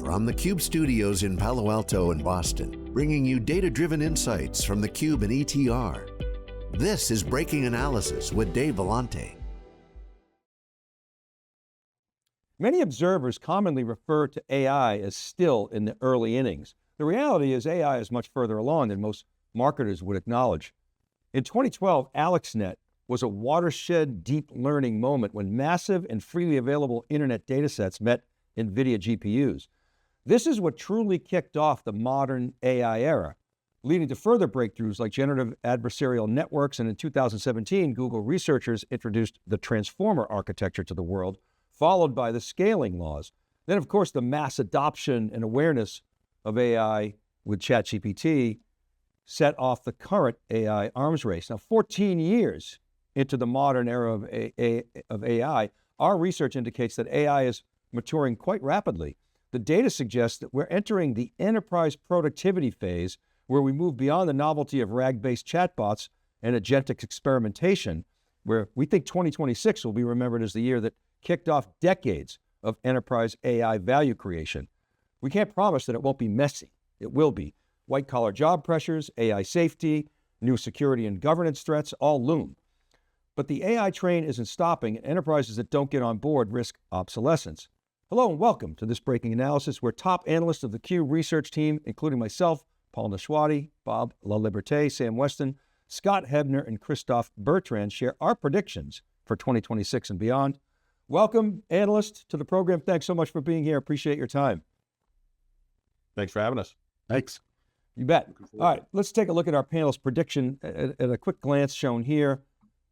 From the CUBE studios in Palo Alto and Boston, bringing you data-driven insights from the CUBE and ETR. This is Breaking Analysis with Dave Vellante. Many observers commonly refer to AI as still in the early innings. The reality is AI is much further along than most marketers would acknowledge. In 2012, AlexNet was a watershed deep learning moment when massive and freely available internet datasets met NVIDIA GPUs. This is what truly kicked off the modern AI era, leading to further breakthroughs like generative adversarial networks, and in 2017, Google researchers introduced the transformer architecture to the world, followed by the scaling laws. Then, of course, the mass adoption and awareness of AI with ChatGPT set off the current AI arms race. Now, 14 years into the modern era of AI, our research indicates that AI is maturing quite rapidly. The data suggests that we're entering the enterprise productivity phase, where we move beyond the novelty of RAG-based chatbots and agentic experimentation, where we think 2026 will be remembered as the year that kicked off decades of enterprise AI value creation. We can't promise that it won't be messy. It will be. White-collar job pressures, AI safety, new security and governance threats all loom. But the AI train isn't stopping, and enterprises that don't get on board risk obsolescence. Hello and welcome to this Breaking Analysis, where top analysts of the CUBE research team, including myself, Paul Nashawaty, Bob Laliberte, Sam Weston, Scott Hebner, and Christophe Bertrand, share our predictions for 2026 and beyond. Welcome, analysts, to the program. Thanks so much for being here. Appreciate your time. Thanks for having us. Thanks. You bet. All right, let's take a look at our panel's prediction at a quick glance shown here.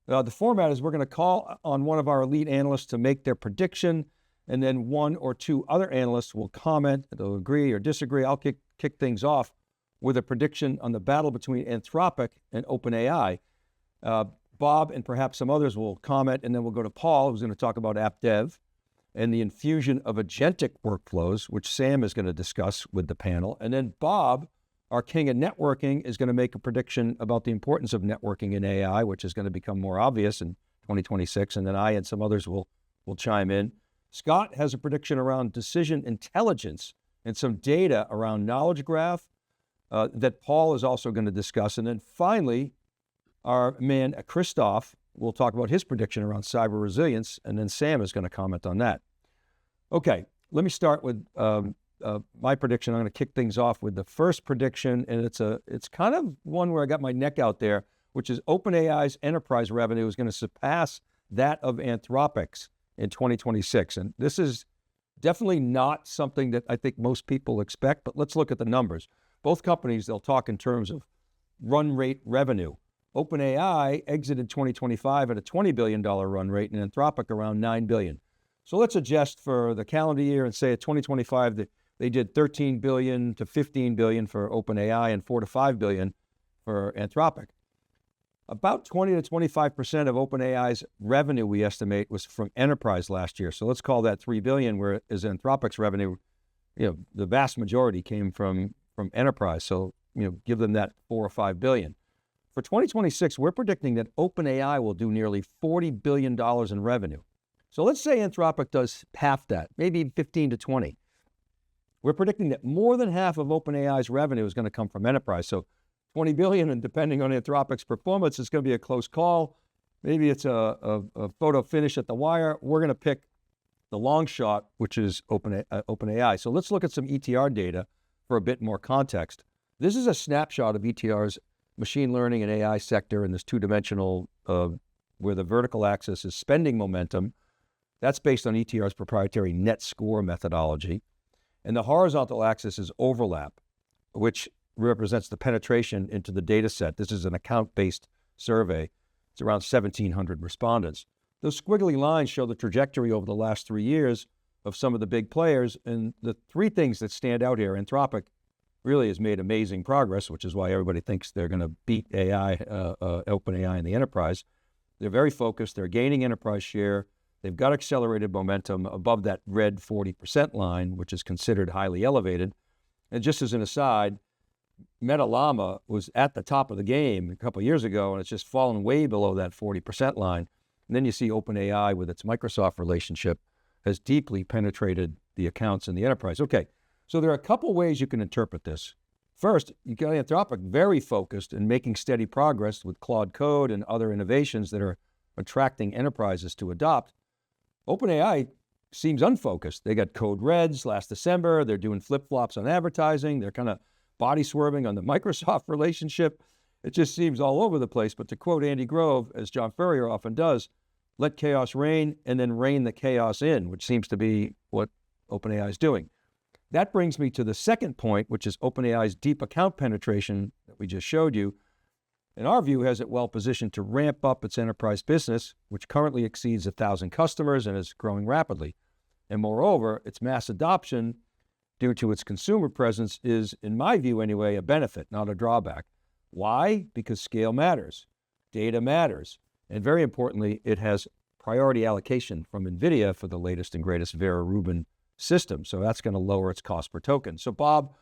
The format is we're going to call on one of our elite analysts to make their prediction, and then one or two other analysts will comment, they'll agree or disagree. I'll kick things off with a prediction on the battle between Anthropic and OpenAI. Bob and perhaps some others will comment, and then we'll go to Paul, who's going to talk about app dev and the infusion of agentic workflows, which Sam is going to discuss with the panel. And then Bob, our king of networking, is going to make a prediction about the importance of networking in AI, which is going to become more obvious in 2026. And then I and some others will chime in. Scott has a prediction around decision intelligence and some data around knowledge graph that Paul is also going to discuss. And then finally, our man Christophe will talk about his prediction around cyber resilience, and then Sam is going to comment on that. Okay, let me start with my prediction. I'm going to kick things off with the first prediction, and it's kind of one where I got my neck out there, which is OpenAI's enterprise revenue is going to surpass that of Anthropic's in 2026. And this is definitely not something that I think most people expect, but let's look at the numbers. Both companies, they'll talk in terms of run rate revenue. OpenAI exited 2025 at a $20 billion run rate, and Anthropic around $9 billion. So let's adjust for the calendar year and say at 2025 that they did $13 billion to $15 billion for OpenAI and $4 to $5 billion for Anthropic. About 20 to 25% of OpenAI's revenue, we estimate, was from enterprise last year. So let's call that $3 billion, whereas Anthropic's revenue, the vast majority came from enterprise. So, give them that $4 or $5 billion. For 2026, we're predicting that OpenAI will do nearly $40 billion in revenue. So let's say Anthropic does half that, maybe 15 to 20. We're predicting that more than half of OpenAI's revenue is going to come from enterprise. So 20 billion, and depending on Anthropic's performance, it's going to be a close call. Maybe it's a photo finish at the wire. We're going to pick the long shot, which is OpenAI. So let's look at some ETR data for a bit more context. This is a snapshot of ETR's machine learning and AI sector in this two-dimensional, where the vertical axis is spending momentum. That's based on ETR's proprietary net score methodology. And the horizontal axis is overlap, which represents the penetration into the data set. This is an account-based survey. It's around 1,700 respondents. Those squiggly lines show the trajectory over the last 3 years of some of the big players. And the three things that stand out here, Anthropic really has made amazing progress, which is why everybody thinks they're going to beat OpenAI in the enterprise. They're very focused. They're gaining enterprise share. They've got accelerated momentum above that red 40% line, which is considered highly elevated. And just as an aside, Meta Llama was at the top of the game a couple of years ago, and it's just fallen way below that 40% line. And then you see OpenAI with its Microsoft relationship has deeply penetrated the accounts in the enterprise. Okay, So there are a couple ways you can interpret this. First, you got Anthropic very focused in making steady progress with Claude Code and other innovations that are attracting enterprises to adopt. OpenAI seems unfocused. They got code reds last December. They're doing flip-flops on advertising. They're kind of body swerving on the Microsoft relationship. It just seems all over the place. But to quote Andy Grove, as John Furrier often does, let chaos reign and then rein the chaos in, which seems to be what OpenAI is doing. That brings me to the second point, which is OpenAI's deep account penetration that we just showed you. In our view, has it well positioned to ramp up its enterprise business, which currently exceeds 1,000 customers and is growing rapidly. And moreover, its mass adoption due to its consumer presence is, in my view anyway, a benefit, not a drawback. Why? Because scale matters, data matters, and very importantly, it has priority allocation from NVIDIA for the latest and greatest Vera Rubin system. So that's going to lower its cost per token. So Bob,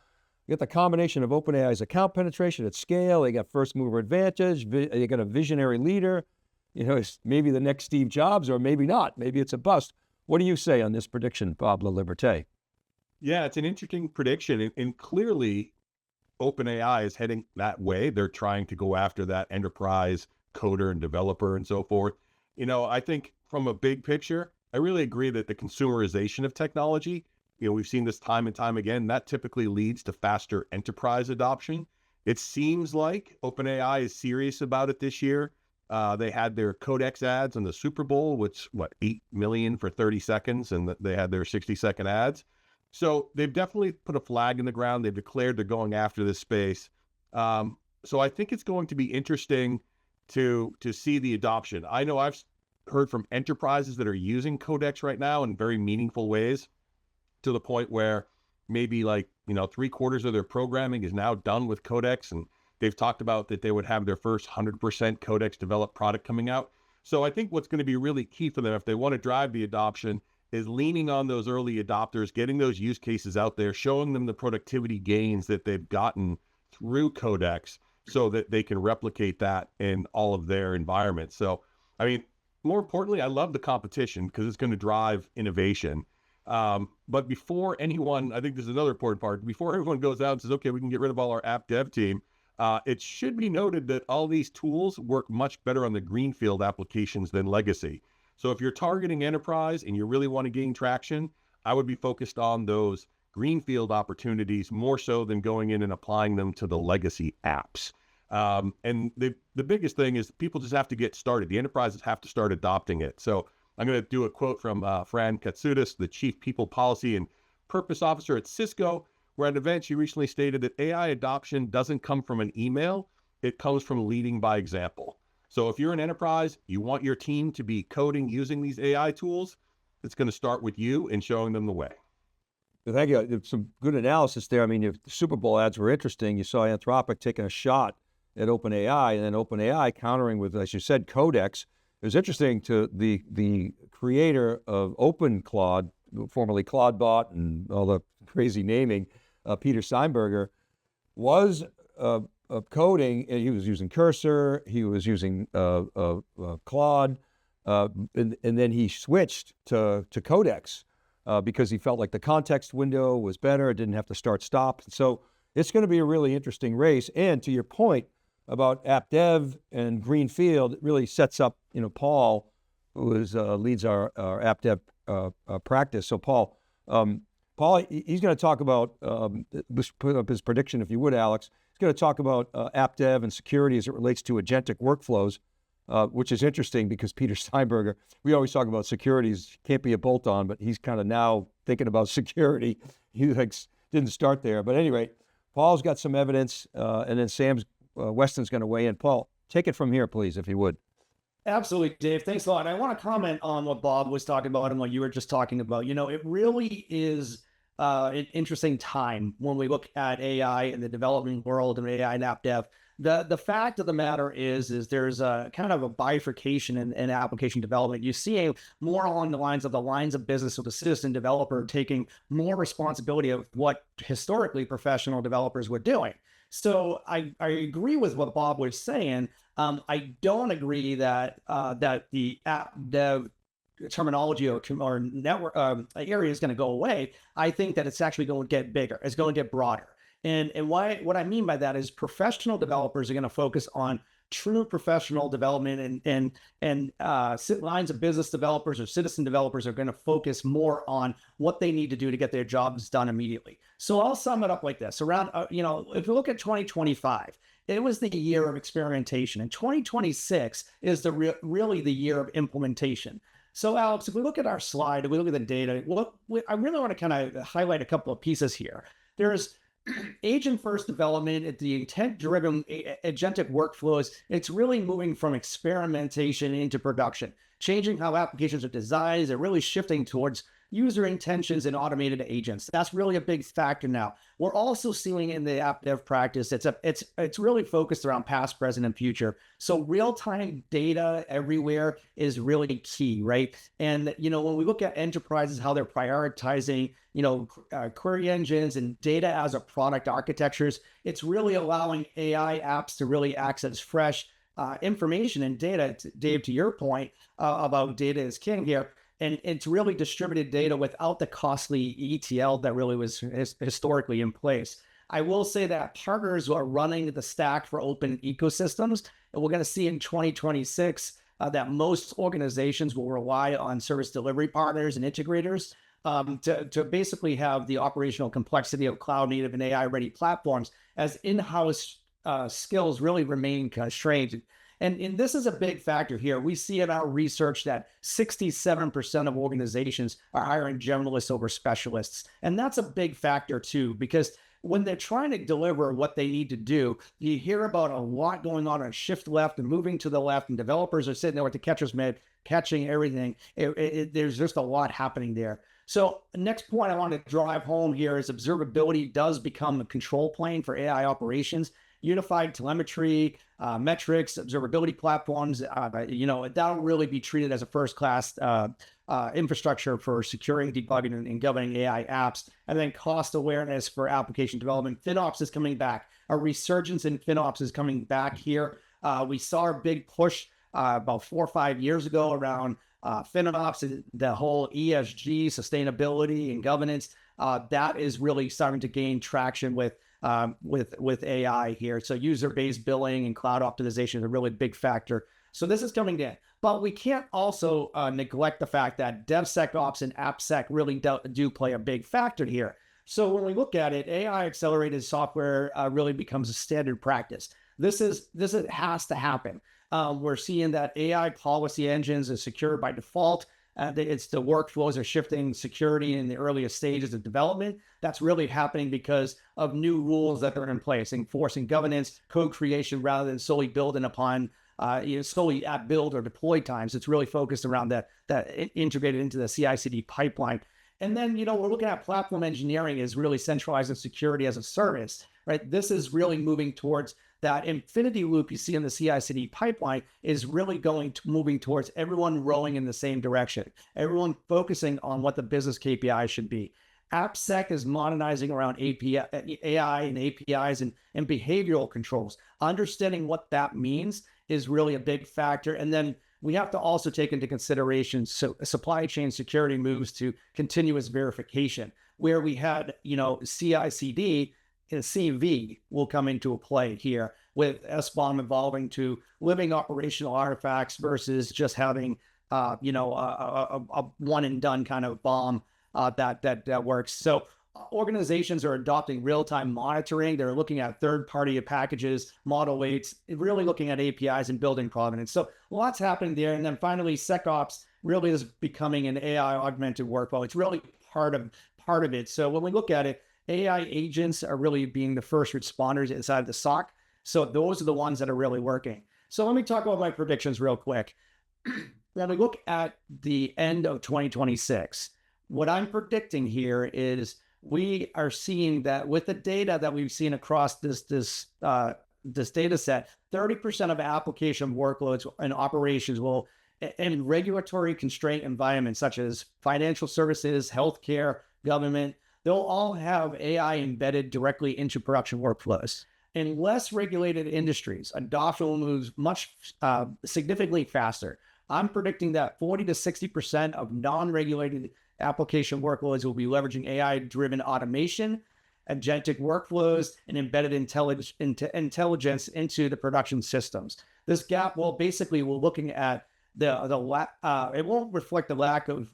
you get the combination of OpenAI's account penetration at scale. They got first mover advantage. They got a visionary leader. You know, it's maybe the next Steve Jobs or maybe not. Maybe it's a bust. What do you say on this prediction, Bob Laliberte? Yeah, it's an interesting prediction. And clearly, OpenAI is heading that way. They're trying to go after that enterprise coder and developer and so forth. You know, I think from a big picture, I really agree that the consumerization of technology, you know, we've seen this time and time again, that typically leads to faster enterprise adoption. It seems like OpenAI is serious about it this year. They had their Codex ads on the Super Bowl, which, 8 million for 30 seconds, and they had their 60-second ads. So they've definitely put a flag in the ground. They've declared they're going after this space. So I think it's going to be interesting to see the adoption. I know I've heard from enterprises that are using Codex right now in very meaningful ways, to the point where maybe 3/4 of their programming is now done with Codex, and they've talked about that they would have their first 100% Codex developed product coming out. So I think what's going to be really key for them if they want to drive the adoption is leaning on those early adopters, getting those use cases out there, showing them the productivity gains that they've gotten through Codex so that they can replicate that in all of their environments. So, I mean, more importantly, I love the competition because it's going to drive innovation. But before anyone, I think this is another important part, before everyone goes out and says, okay, we can get rid of all our app dev team, it should be noted that all these tools work much better on the greenfield applications than legacy. So if you're targeting enterprise and you really want to gain traction, I would be focused on those greenfield opportunities more so than going in and applying them to the legacy apps. And the biggest thing is people just have to get started. The enterprises have to start adopting it. So I'm going to do a quote from Fran Katsoudas, the Chief People Policy and Purpose Officer at Cisco, where at an event she recently stated that AI adoption doesn't come from an email, it comes from leading by example. So if you're an enterprise, you want your team to be coding using these AI tools, it's going to start with you and showing them the way. Thank you. Some good analysis there. I mean, the Super Bowl ads were interesting. You saw Anthropic taking a shot at OpenAI, and then OpenAI countering with, as you said, Codex. It was interesting to the creator of OpenClaw, formerly Claudebot and all the crazy naming, Peter Steinberger, was coding, and he was using Cursor, he was using Claude, and then he switched to Codex because he felt like the context window was better, it didn't have to start-stop. So it's going to be a really interesting race. And to your point about app dev and greenfield, it really sets up, Paul, who leads our app dev practice. So Paul, he's going to talk about, put up his prediction, if you would, Alex. He's going to talk about app dev and security as it relates to agentic workflows, which is interesting because Peter Steinberger, we always talk about securities, can't be a bolt-on, but he's kind of now thinking about security. He didn't start there. But anyway, Paul's got some evidence, and then Weston's going to weigh in. Paul, take it from here, please, if you would. Absolutely, Dave. Thanks a lot. I want to comment on what Bob was talking about and what you were just talking about. It really is an interesting time when we look at AI in the development world and AI and app dev. The fact of the matter is there's a kind of a bifurcation in application development. You see more along the lines of business with the citizen developer taking more responsibility of what historically professional developers were doing. So I agree with what Bob was saying. I don't agree that the app dev terminology or network area is going to go away. I think that it's actually going to get bigger. It's going to get broader. And what I mean by that is professional developers are going to focus on true professional development, and lines of business developers or citizen developers are going to focus more on what they need to do to get their jobs done immediately. So I'll sum it up like this. Around, if you look at 2025, it was the year of experimentation, and 2026 is really the year of implementation. So Alex, if we look at our slide, if we look at the data, I really want to kind of highlight a couple of pieces here. There's agent-first development, the intent-driven agentic workflows. It's really moving from experimentation into production, changing how applications are designed. They're really shifting towards user intentions and automated agents. That's really a big factor now. We're also seeing in the app dev practice, it's really focused around past, present, and future. So real-time data everywhere is really key, right? And when we look at enterprises, how they're prioritizing, query engines and data as a product architectures, it's really allowing AI apps to really access fresh information and data. Dave, to your point about data is king here. And it's really distributed data without the costly ETL that really was historically in place. I will say that partners are running the stack for open ecosystems. And we're going to see in 2026 that most organizations will rely on service delivery partners and integrators to basically have the operational complexity of cloud native and AI ready platforms, as in-house skills really remain constrained. And this is a big factor here. We see in our research that 67% of organizations are hiring generalists over specialists. And that's a big factor too, because when they're trying to deliver what they need to do, you hear about a lot going on shift left and moving to the left, and developers are sitting there with the catcher's mitt, catching everything. There's just a lot happening there. So the next point I want to drive home here is observability does become a control plane for AI operations. Unified telemetry, metrics, observability platforms, that'll really be treated as a first-class infrastructure for securing, debugging, and governing AI apps. And then cost awareness for application development. FinOps is coming back. A resurgence in FinOps is coming back here. We saw a big push about 4 or 5 years ago around FinOps, and the whole ESG, sustainability, and governance. That is really starting to gain traction with AI here. So user-based billing and cloud optimization is a really big factor. So this is coming in. But we can't also neglect the fact that DevSecOps and AppSec really do play a big factor here. So when we look at it, AI accelerated software really becomes a standard practice. This has to happen. We're seeing that AI policy engines are secure by default. It's the workflows are shifting security in the earliest stages of development. That's really happening because of new rules that are in place, enforcing governance, code creation, rather than solely building upon solely at build or deploy times. It's really focused around that integrated into the CI/CD pipeline. And then, we're looking at platform engineering is really centralizing security as a service, right? This is really moving towards that infinity loop you see in the CI/CD pipeline is really moving towards everyone rowing in the same direction, everyone focusing on what the business KPI should be. AppSec is modernizing around AI and APIs and behavioral controls. Understanding what that means is really a big factor. And then we have to also take into consideration supply chain security moves to continuous verification, where we had, CI/CD and CV will come into play here, with SBOM evolving to living operational artifacts versus just having, a one and done kind of bomb that works. So organizations are adopting real-time monitoring. They're looking at third-party packages, model weights, really looking at APIs and building provenance. So lots happening there. And then finally, SecOps really is becoming an AI augmented workflow. It's really part of it. So when we look at it, AI agents are really being the first responders inside the SOC. So those are the ones that are really working. So let me talk about my predictions real quick. When we look at the end of 2026, what I'm predicting here is we are seeing that with the data that we've seen across this data set, 30% of application workloads and operations will, in regulatory constraint environments such as financial services, healthcare, government, they'll all have AI embedded directly into production workflows. In less regulated industries, adoption will move much significantly faster. I'm predicting that 40 to 60% of non-regulated application workloads will be leveraging AI-driven automation, agentic workflows, and embedded intelligence into the production systems. This gap will basically, we're looking at it won't reflect the lack of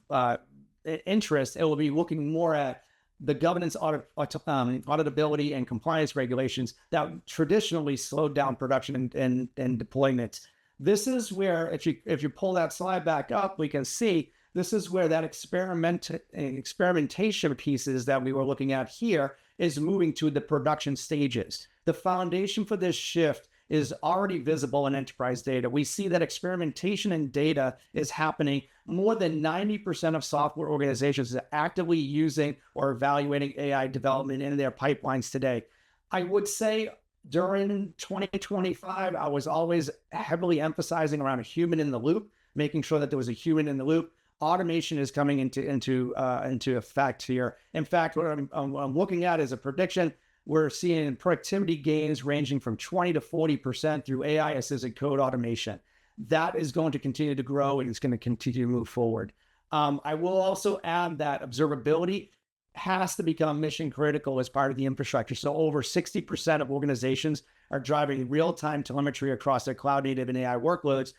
interest. It will be looking more at the governance, auditability, and compliance regulations that traditionally slowed down production and deployment. This is where, if you pull that slide back up, we can see this is where that experimentation pieces that we were looking at here is moving to the production stages. The foundation for this shift is already visible in enterprise data. We see that experimentation and data is happening. More than 90% of software organizations are actively using or evaluating AI development in their pipelines today. I would say during 2025, I was always heavily emphasizing around a human in the loop, making sure that there was a human in the loop. Automation is coming into effect here. In fact, what I'm looking at is a prediction. We're seeing productivity gains ranging from 20 to 40% through AI-assisted code automation. That is going to continue to grow, and it's going to continue to move forward. I will also add that observability has to become mission critical as part of the infrastructure. So over 60% of organizations are driving real-time telemetry across their cloud-native and AI workloads.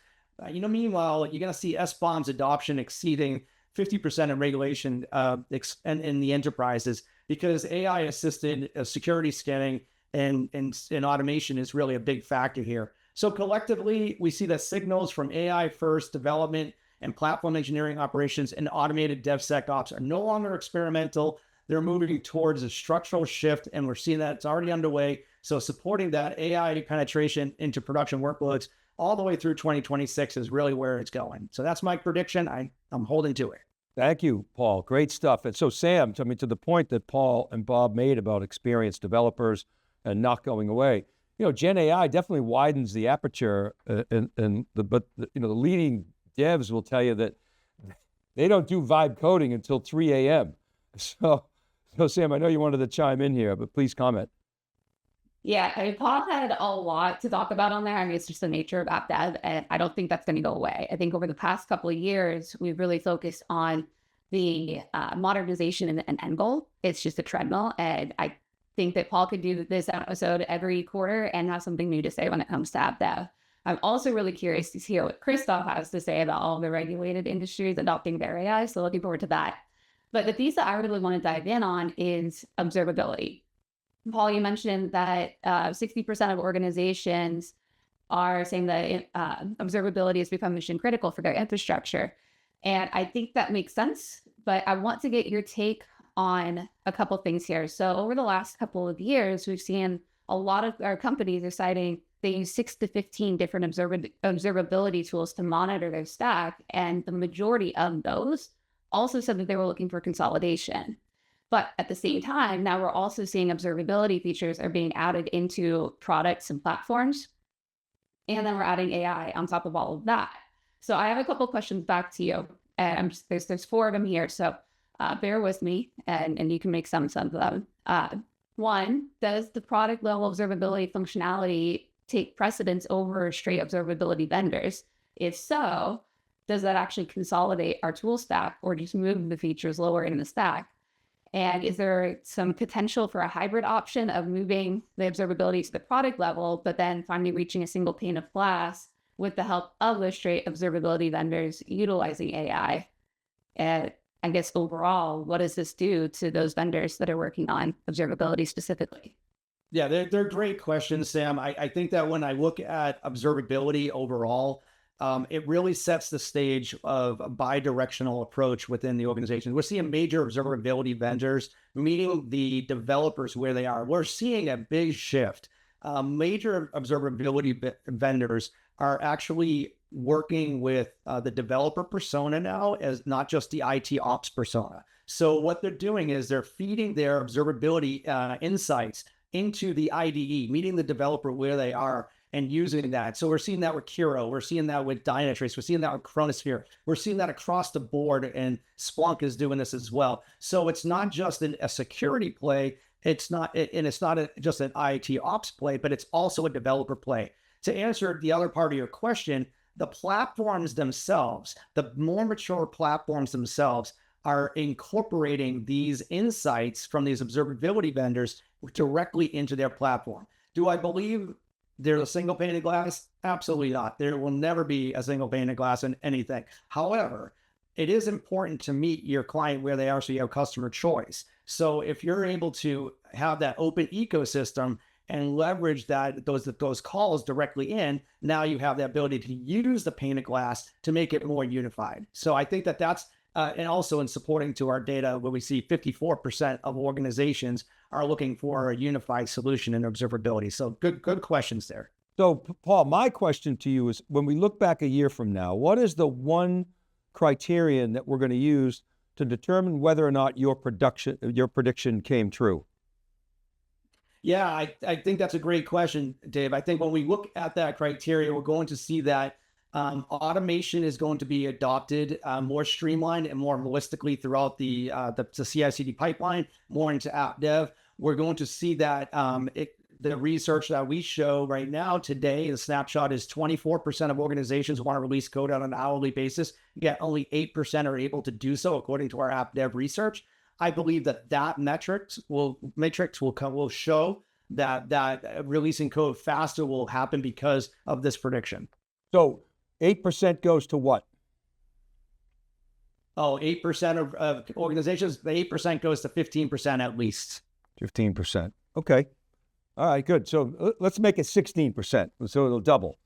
Meanwhile, you're going to see SBOM's adoption exceeding 50% in regulation in the enterprises, because AI-assisted security scanning and automation is really a big factor here. So collectively, we see that signals from AI-first development and platform engineering operations and automated DevSecOps are no longer experimental. They're moving towards a structural shift, and we're seeing that it's already underway. So supporting that AI penetration into production workloads all the way through 2026 is really where it's going. So that's my prediction. I'm holding to it. Thank you, Paul. Great stuff. And so Sam, to the point that Paul and Bob made about experienced developers and not going away, Gen AI definitely widens the aperture, but the leading devs will tell you that they don't do vibe coding until 3 a.m. So Sam, I know you wanted to chime in here, but please comment. Yeah, Paul had a lot to talk about on there. It's just the nature of app dev, and I don't think that's going to go away. I think over the past couple of years, we've really focused on the modernization and end goal. It's just a treadmill, and I think that Paul could do this episode every quarter and have something new to say when it comes to app dev. I'm also really curious to hear what Christophe has to say about all the regulated industries adopting their AI, so looking forward to that. But the piece that I really want to dive in on is observability. Paul, you mentioned that 60% of organizations are saying that observability has become mission critical for their infrastructure. And I think that makes sense, but I want to get your take on a couple things here. So over the last couple of years, we've seen a lot of our companies deciding they use 6 to 15 different observability tools to monitor their stack. And the majority of those also said that they were looking for consolidation. But at the same time, now we're also seeing observability features are being added into products and platforms. And then we're adding AI on top of all of that. So I have a couple questions back to you. And there's 4 of them here. So bear with me and you can make some sense of them. One, does the product level observability functionality take precedence over straight observability vendors? If so, does that actually consolidate our tool stack or just move the features lower in the stack? And is there some potential for a hybrid option of moving the observability to the product level, but then finally reaching a single pane of glass with the help of the straight observability vendors utilizing AI? And I guess overall, what does this do to those vendors that are working on observability specifically? Yeah, they're great questions, Sam. I think that when I look at observability overall, it really sets the stage of a bi-directional approach within the organization. We're seeing major observability vendors meeting the developers where they are. We're seeing a big shift. Major observability vendors are actually working with the developer persona now as not just the IT ops persona. So what they're doing is they're feeding their observability insights into the IDE, meeting the developer where they are, and using that. So we're seeing that with Kiro, we're seeing that with Dynatrace, we're seeing that with Chronosphere, we're seeing that across the board, and Splunk is doing this as well. So it's not just a security play, it's not just an IT ops play, but it's also a developer play. To answer the other part of your question, The platforms themselves, the more mature platforms themselves, are incorporating these insights from these observability vendors directly into their platform. Do I believe there's a single pane of glass? Absolutely not. There will never be a single pane of glass in anything. However, it is important to meet your client where they are so you have customer choice. So if you're able to have that open ecosystem and leverage those calls directly in, now you have the ability to use the pane of glass to make it more unified. So I think that's, and also in supporting to our data, where we see 54% of organizations are looking for a unified solution in observability. So good questions there. So Paul, my question to you is, when we look back a year from now, what is the one criterion that we're going to use to determine whether or not your prediction came true? Yeah, I think that's a great question, Dave. I think when we look at that criteria, we're going to see that automation is going to be adopted more streamlined and more holistically throughout the CI/CD pipeline, more into app dev. We're going to see that the research that we show right now today, the snapshot is 24% of organizations want to release code on an hourly basis, yet only 8% are able to do so according to our app dev research. I believe that matrix will show that releasing code faster will happen because of this prediction. So 8% goes to what? 8% of organizations, the 8% goes to 15% at least. 15%. Okay. All right, good. So let's make it 16%, so it'll double.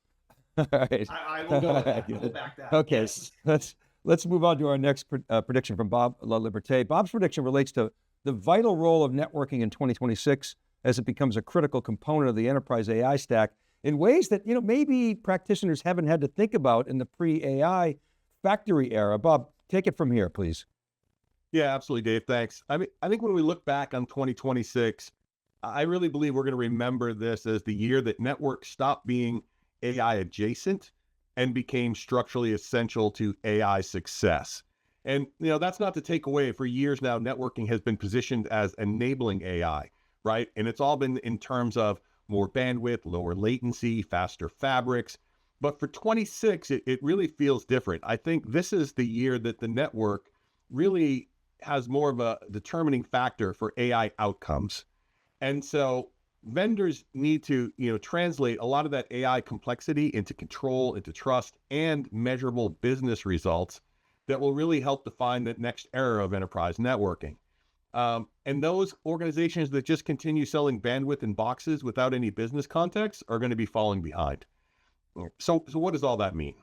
All right. I will go with that. I will back that. Okay, yes. Let's move on to our next prediction from Bob Laliberte. Bob's prediction relates to the vital role of networking in 2026 as it becomes a critical component of the enterprise AI stack in ways that, maybe practitioners haven't had to think about in the pre-AI factory era. Bob, take it from here, please. Yeah, absolutely, Dave. Thanks. I think when we look back on 2026, I really believe we're going to remember this as the year that networks stopped being AI adjacent and became structurally essential to AI success. And, that's not to take away. For years now, networking has been positioned as enabling AI, right? And it's all been in terms of more bandwidth, lower latency, faster fabrics. But for 26, it really feels different. I think this is the year that the network really has more of a determining factor for AI outcomes. And so vendors need to, translate a lot of that AI complexity into control, into trust, and measurable business results that will really help define the next era of enterprise networking. And those organizations that just continue selling bandwidth in boxes without any business context are going to be falling behind. So what does all that mean?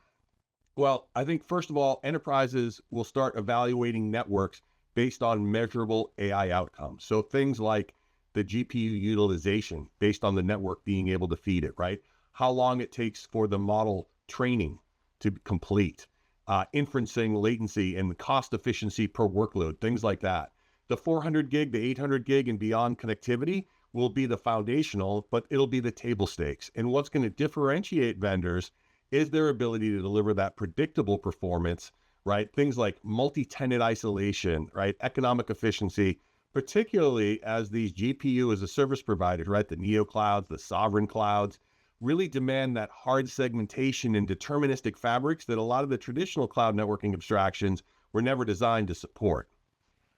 Well, I think, first of all, enterprises will start evaluating networks based on measurable AI outcomes. So things like the GPU utilization based on the network being able to feed it, right? How long it takes for the model training to complete, inferencing latency and cost efficiency per workload, things like that. The 400 gig, the 800 gig and beyond connectivity will be the foundational, but it'll be the table stakes. And what's going to differentiate vendors is their ability to deliver that predictable performance, right? Things like multi-tenant isolation, right? Economic efficiency, particularly as these GPU as a service providers, right? The neo clouds, the sovereign clouds, really demand that hard segmentation and deterministic fabrics that a lot of the traditional cloud networking abstractions were never designed to support.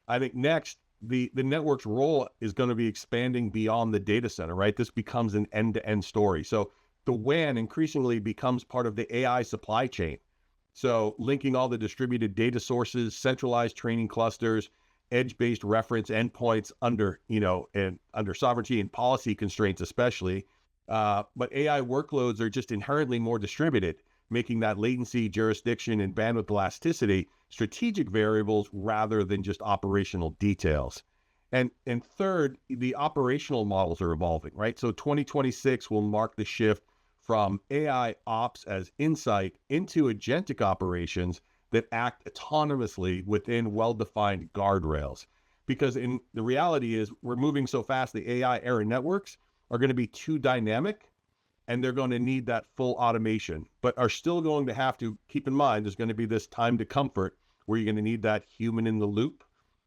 I think next, the network's role is going to be expanding beyond the data center, right? This becomes an end-to-end story. So the WAN increasingly becomes part of the AI supply chain. So linking all the distributed data sources, centralized training clusters, edge-based reference endpoints under sovereignty and policy constraints especially. But AI workloads are just inherently more distributed, making that latency, jurisdiction, and bandwidth elasticity strategic variables rather than just operational details. And third, the operational models are evolving, right? So 2026 will mark the shift from AI ops as insight into agentic operations that act autonomously within well-defined guardrails. Because the reality is we're moving so fast, the AI era networks are going to be too dynamic and they're going to need that full automation, but are still going to have to keep in mind there's going to be this time to comfort where you're going to need that human in the loop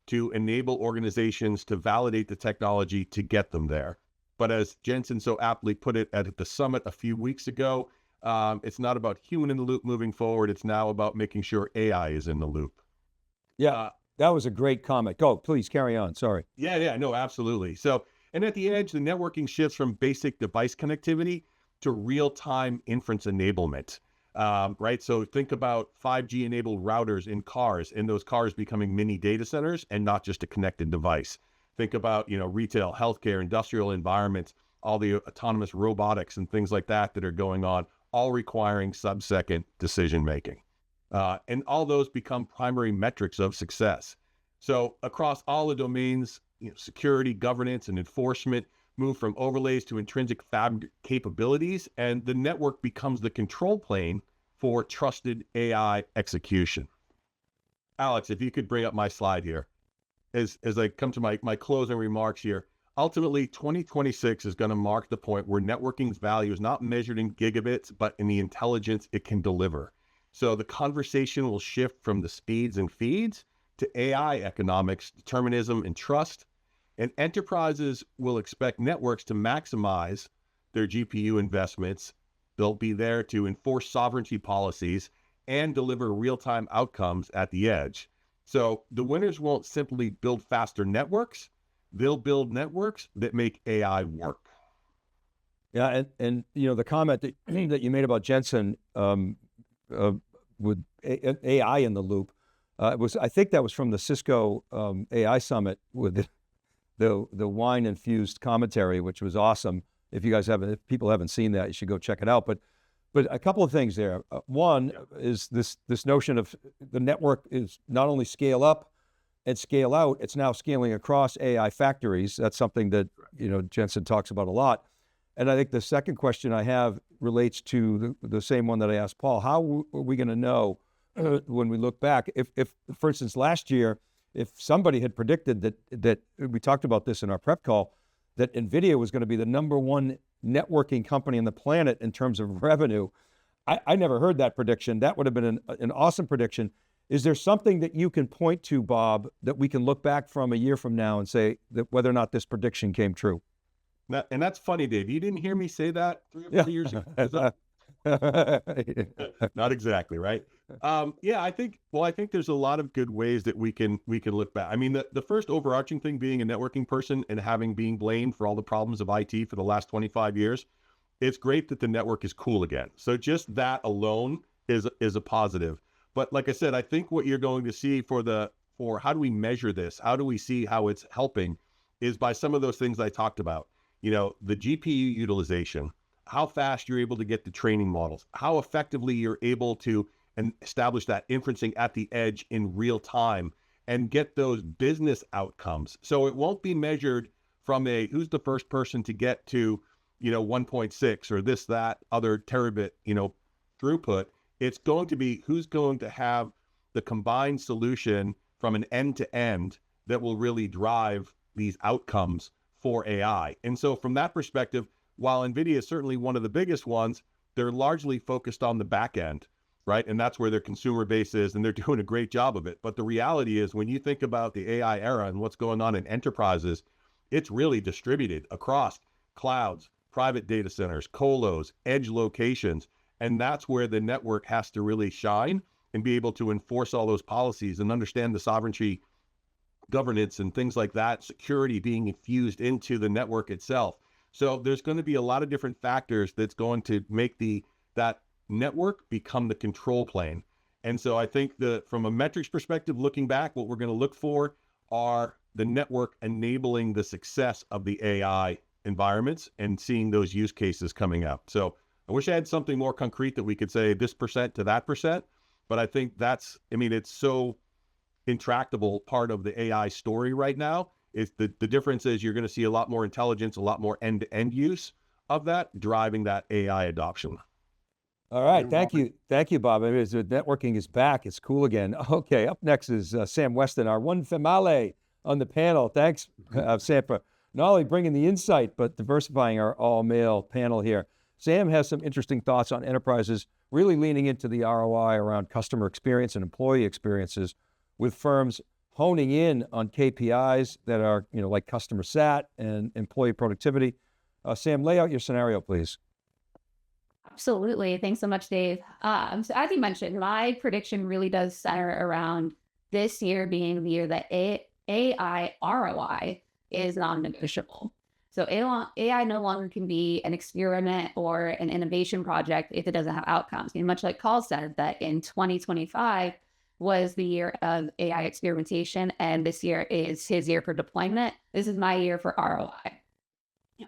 to enable organizations to validate the technology to get them there. But as Jensen so aptly put it at the summit a few weeks ago, It's not about human in the loop moving forward. It's now about making sure AI is in the loop. Yeah, that was a great comment. Go, please carry on. Sorry. Yeah, no, absolutely. So, and at the edge, the networking shifts from basic device connectivity to real-time inference enablement, right? So think about 5G enabled routers in cars, and those cars becoming mini data centers and not just a connected device. Think about, retail, healthcare, industrial environments, all the autonomous robotics and things like that that are going on, all requiring sub-second decision-making. And all those become primary metrics of success. So across all the domains, security, governance, and enforcement move from overlays to intrinsic fabric capabilities, and the network becomes the control plane for trusted AI execution. Alex, if you could bring up my slide here. As I come to my closing remarks here, ultimately 2026 is going to mark the point where networking's value is not measured in gigabits, but in the intelligence it can deliver. So the conversation will shift from the speeds and feeds to AI economics, determinism, and trust. And enterprises will expect networks to maximize their GPU investments. They'll be there to enforce sovereignty policies and deliver real-time outcomes at the edge. So the winners won't simply build faster networks. They'll build networks that make AI work. Yeah, and the comment that, that you made about Jensen with AI in the loop, I think that was from the Cisco AI Summit with the wine-infused commentary, which was awesome. If people haven't seen that, you should go check it out. But a couple of things there. One is this notion of the network is not only scale up and scale out, it's now scaling across AI factories. That's something that Jensen talks about a lot. And I think the second question I have relates to the same one that I asked Paul. How are we going to know when we look back? If, for instance, last year, if somebody had predicted that we talked about this in our prep call, that NVIDIA was going to be the #1 networking company on the planet in terms of revenue, I never heard that prediction. That would have been an awesome prediction. Is there something that you can point to, Bob, that we can look back from a year from now and say that whether or not this prediction came true? And that's funny, Dave. You didn't hear me say that 3 or 4 years ago. Not exactly, right? I think there's a lot of good ways that we can look back. I mean, the first overarching thing, being a networking person and being blamed for all the problems of IT for the last 25 years, it's great that the network is cool again. So just that alone is a positive. But like I said, I think what you're going to see for how do we measure this? How do we see how it's helping is by some of those things I talked about. The GPU utilization, how fast you're able to get the training models, how effectively you're able to establish that inferencing at the edge in real time and get those business outcomes. So it won't be measured from who's the first person to get to, 1.6 or that other terabit, throughput. It's going to be who's going to have the combined solution from an end to end that will really drive these outcomes for AI. And so from that perspective, while NVIDIA is certainly one of the biggest ones, they're largely focused on the back end, right? And that's where their consumer base is, and they're doing a great job of it. But the reality is, when you think about the AI era and what's going on in enterprises, it's really distributed across clouds, private data centers, colos, edge locations. And that's where the network has to really shine and be able to enforce all those policies and understand the sovereignty, governance, and things like that, security being infused into the network itself. So there's going to be a lot of different factors that's going to make that network become the control plane. And so I think from a metrics perspective, looking back, what we're going to look for are the network enabling the success of the AI environments and seeing those use cases coming out. So I wish I had something more concrete that we could say this percent to that percent, but I think it's so intractable part of the AI story right now. Is the difference is you're going to see a lot more intelligence, a lot more end-to-end use of that, driving that AI adoption. All right, thank you, Bob. Networking is back. It's cool again. Okay, up next is Sam Weston, our one female on the panel. Thanks, Sam, for not only bringing the insight, but diversifying our all-male panel here. Sam has some interesting thoughts on enterprises really leaning into the ROI around customer experience and employee experiences, with firms honing in on KPIs that are, like customer sat and employee productivity. Sam, lay out your scenario, please. Absolutely. Thanks so much, Dave. So as you mentioned, my prediction really does center around this year being the year that AI ROI is non-negotiable. So AI no longer can be an experiment or an innovation project if it doesn't have outcomes. And much like Paul said, that in 2025 was the year of AI experimentation, and this year is his year for deployment. This is my year for ROI.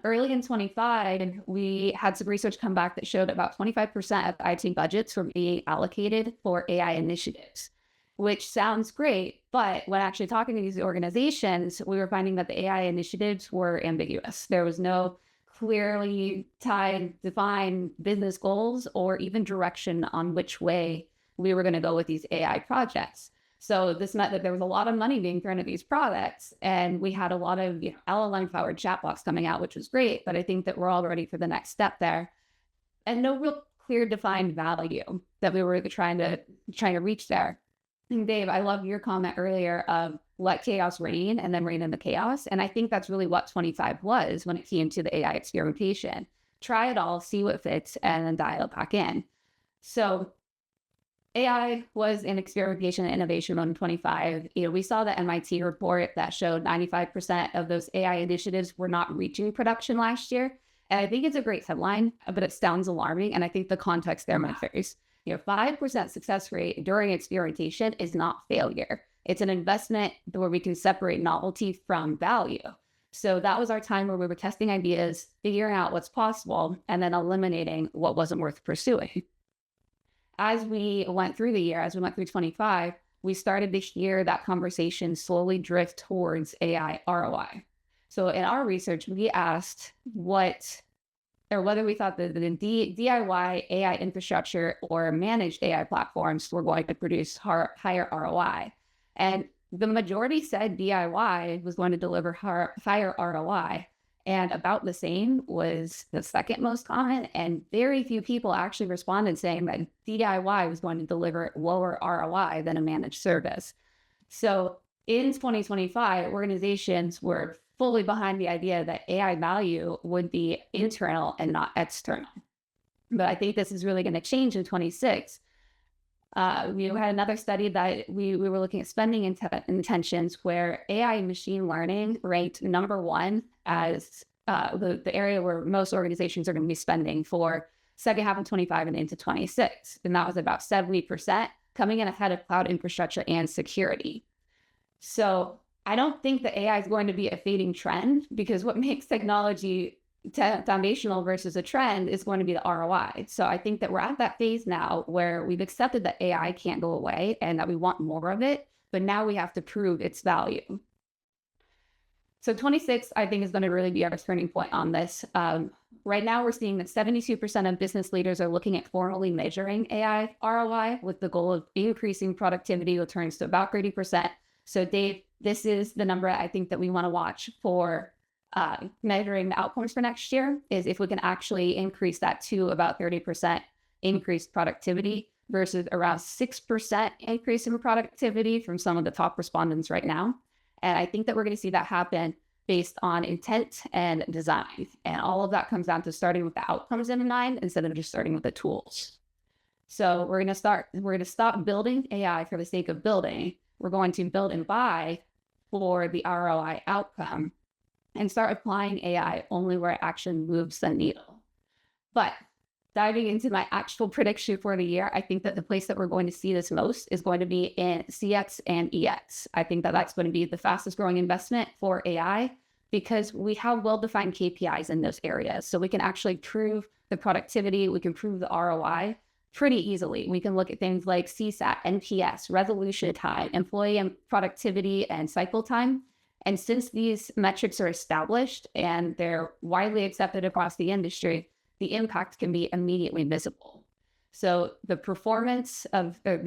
Early in 25, we had some research come back that showed about 25% of IT budgets were being allocated for AI initiatives, which sounds great. But when actually talking to these organizations, we were finding that the AI initiatives were ambiguous. There was no clearly defined business goals or even direction on which way we were going to go with these AI projects. So this meant that there was a lot of money being thrown at these products, and we had a lot of LLM-powered chatbots coming out, which was great. But I think that we're all ready for the next step there, and no real clear defined value that we were trying to reach there. And Dave, I love your comment earlier of let chaos reign and then reign in the chaos, and I think that's really what 25 was when it came to the AI experimentation. Try it all, see what fits, and then dial it back in. So AI was in experimentation and innovation on 25. We saw the MIT report that showed 95% of those AI initiatives were not reaching production last year. And I think it's a great headline, but it sounds alarming. And I think the context there matters. 5% success rate during experimentation is not failure. It's an investment where we can separate novelty from value. So that was our time where we were testing ideas, figuring out what's possible, and then eliminating what wasn't worth pursuing. As we went through the year, as we went through 25, we started to hear that conversation slowly drift towards AI ROI. So in our research, we asked whether we thought that the DIY AI infrastructure or managed AI platforms were going to produce higher ROI. And the majority said DIY was going to deliver higher ROI. And about the same was the second most common, and very few people actually responded saying that DIY was going to deliver lower ROI than a managed service. So in 2025, organizations were fully behind the idea that AI value would be internal and not external. But I think this is really going to change in 26. We had another study that we were looking at spending intentions where AI and machine learning ranked number one as the area where most organizations are going to be spending for second half of 25 and into 26. And that was about 70%, coming in ahead of cloud infrastructure and security. So I don't think that AI is going to be a fading trend, because what makes technology foundational versus a trend is going to be the ROI. So I think that we're at that phase now where we've accepted that AI can't go away and that we want more of it, but now we have to prove its value. So 26, I think, is going to really be our turning point on this. Right now, we're seeing that 72% of business leaders are looking at formally measuring AI ROI with the goal of increasing productivity returns to about 30%. So Dave, this is the number I think that we want to watch for measuring the outcomes for next year, is if we can actually increase that to about 30% increased productivity versus around 6% increase in productivity from some of the top respondents right now. And I think that we're going to see that happen based on intent and design. And all of that comes down to starting with the outcomes in mind instead of just starting with the tools. So we're going to stop building AI for the sake of building. We're going to build and buy for the ROI outcome and start applying AI only where it actually moves the needle. But diving into my actual prediction for the year, I think that the place that we're going to see this most is going to be in CX and EX. I think that that's going to be the fastest growing investment for AI because we have well-defined KPIs in those areas. So we can actually prove the productivity, we can prove the ROI pretty easily. We can look at things like CSAT, NPS, resolution time, employee productivity, and cycle time. And since these metrics are established and they're widely accepted across the industry, the impact can be immediately visible. So the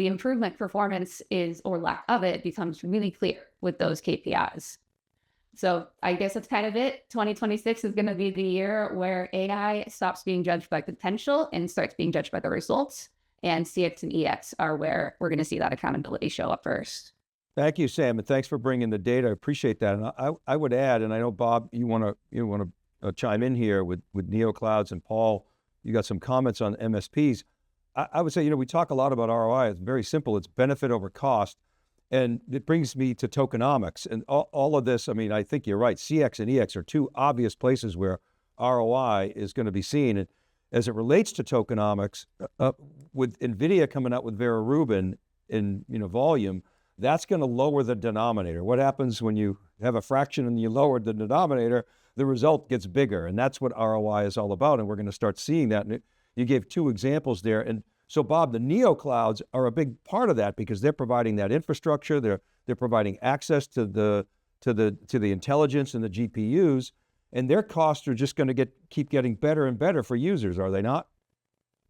improvement performance is, or lack of it, becomes really clear with those KPIs. So I guess that's kind of it. 2026 is going to be the year where AI stops being judged by potential and starts being judged by the results. And CX and EX are where we're going to see that accountability show up first. Thank you, Sam, and thanks for bringing the data. I appreciate that. And I would add, and I know Bob, you want to chime in here with NeoClouds and Paul you got some comments on MSPs. I would say, we talk a lot about ROI. It's very simple. It's benefit over cost. And it brings me to tokenomics. And all of this, I think you're right. CX and EX are two obvious places where ROI is going to be seen. And as it relates to tokenomics, with NVIDIA coming out with Vera Rubin in volume, that's going to lower the denominator. What happens when you have a fraction and you lower the denominator? The result gets bigger. And that's what ROI is all about. And we're going to start seeing that. And you gave two examples there. And so, Bob, the neoclouds are a big part of that because they're providing that infrastructure. They're providing access to the intelligence and the GPUs, and their costs are just going to keep getting better and better for users, are they not?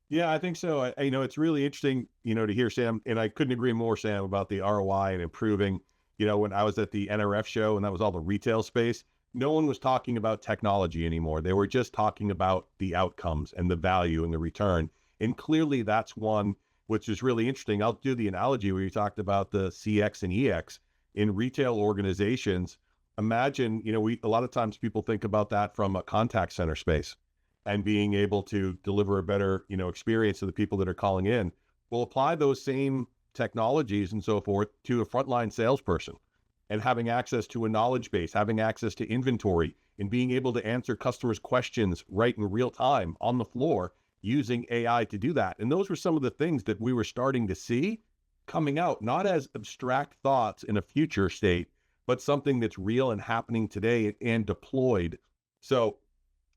Yeah, I think so. It's really interesting, to hear Sam, and I couldn't agree more, Sam, about the ROI and improving. When I was at the NRF show and that was all the retail space, no one was talking about technology anymore. They were just talking about the outcomes and the value and the return. And clearly that's one which is really interesting. I'll do the analogy where you talked about the CX and EX in retail organizations. Imagine, a lot of times people think about that from a contact center space and being able to deliver a better, experience to the people that are calling in. We'll apply those same technologies and so forth to a frontline salesperson and having access to a knowledge base, having access to inventory, and being able to answer customers' questions right in real time on the floor using AI to do that. And those were some of the things that we were starting to see coming out, not as abstract thoughts in a future state, but something that's real and happening today and deployed. So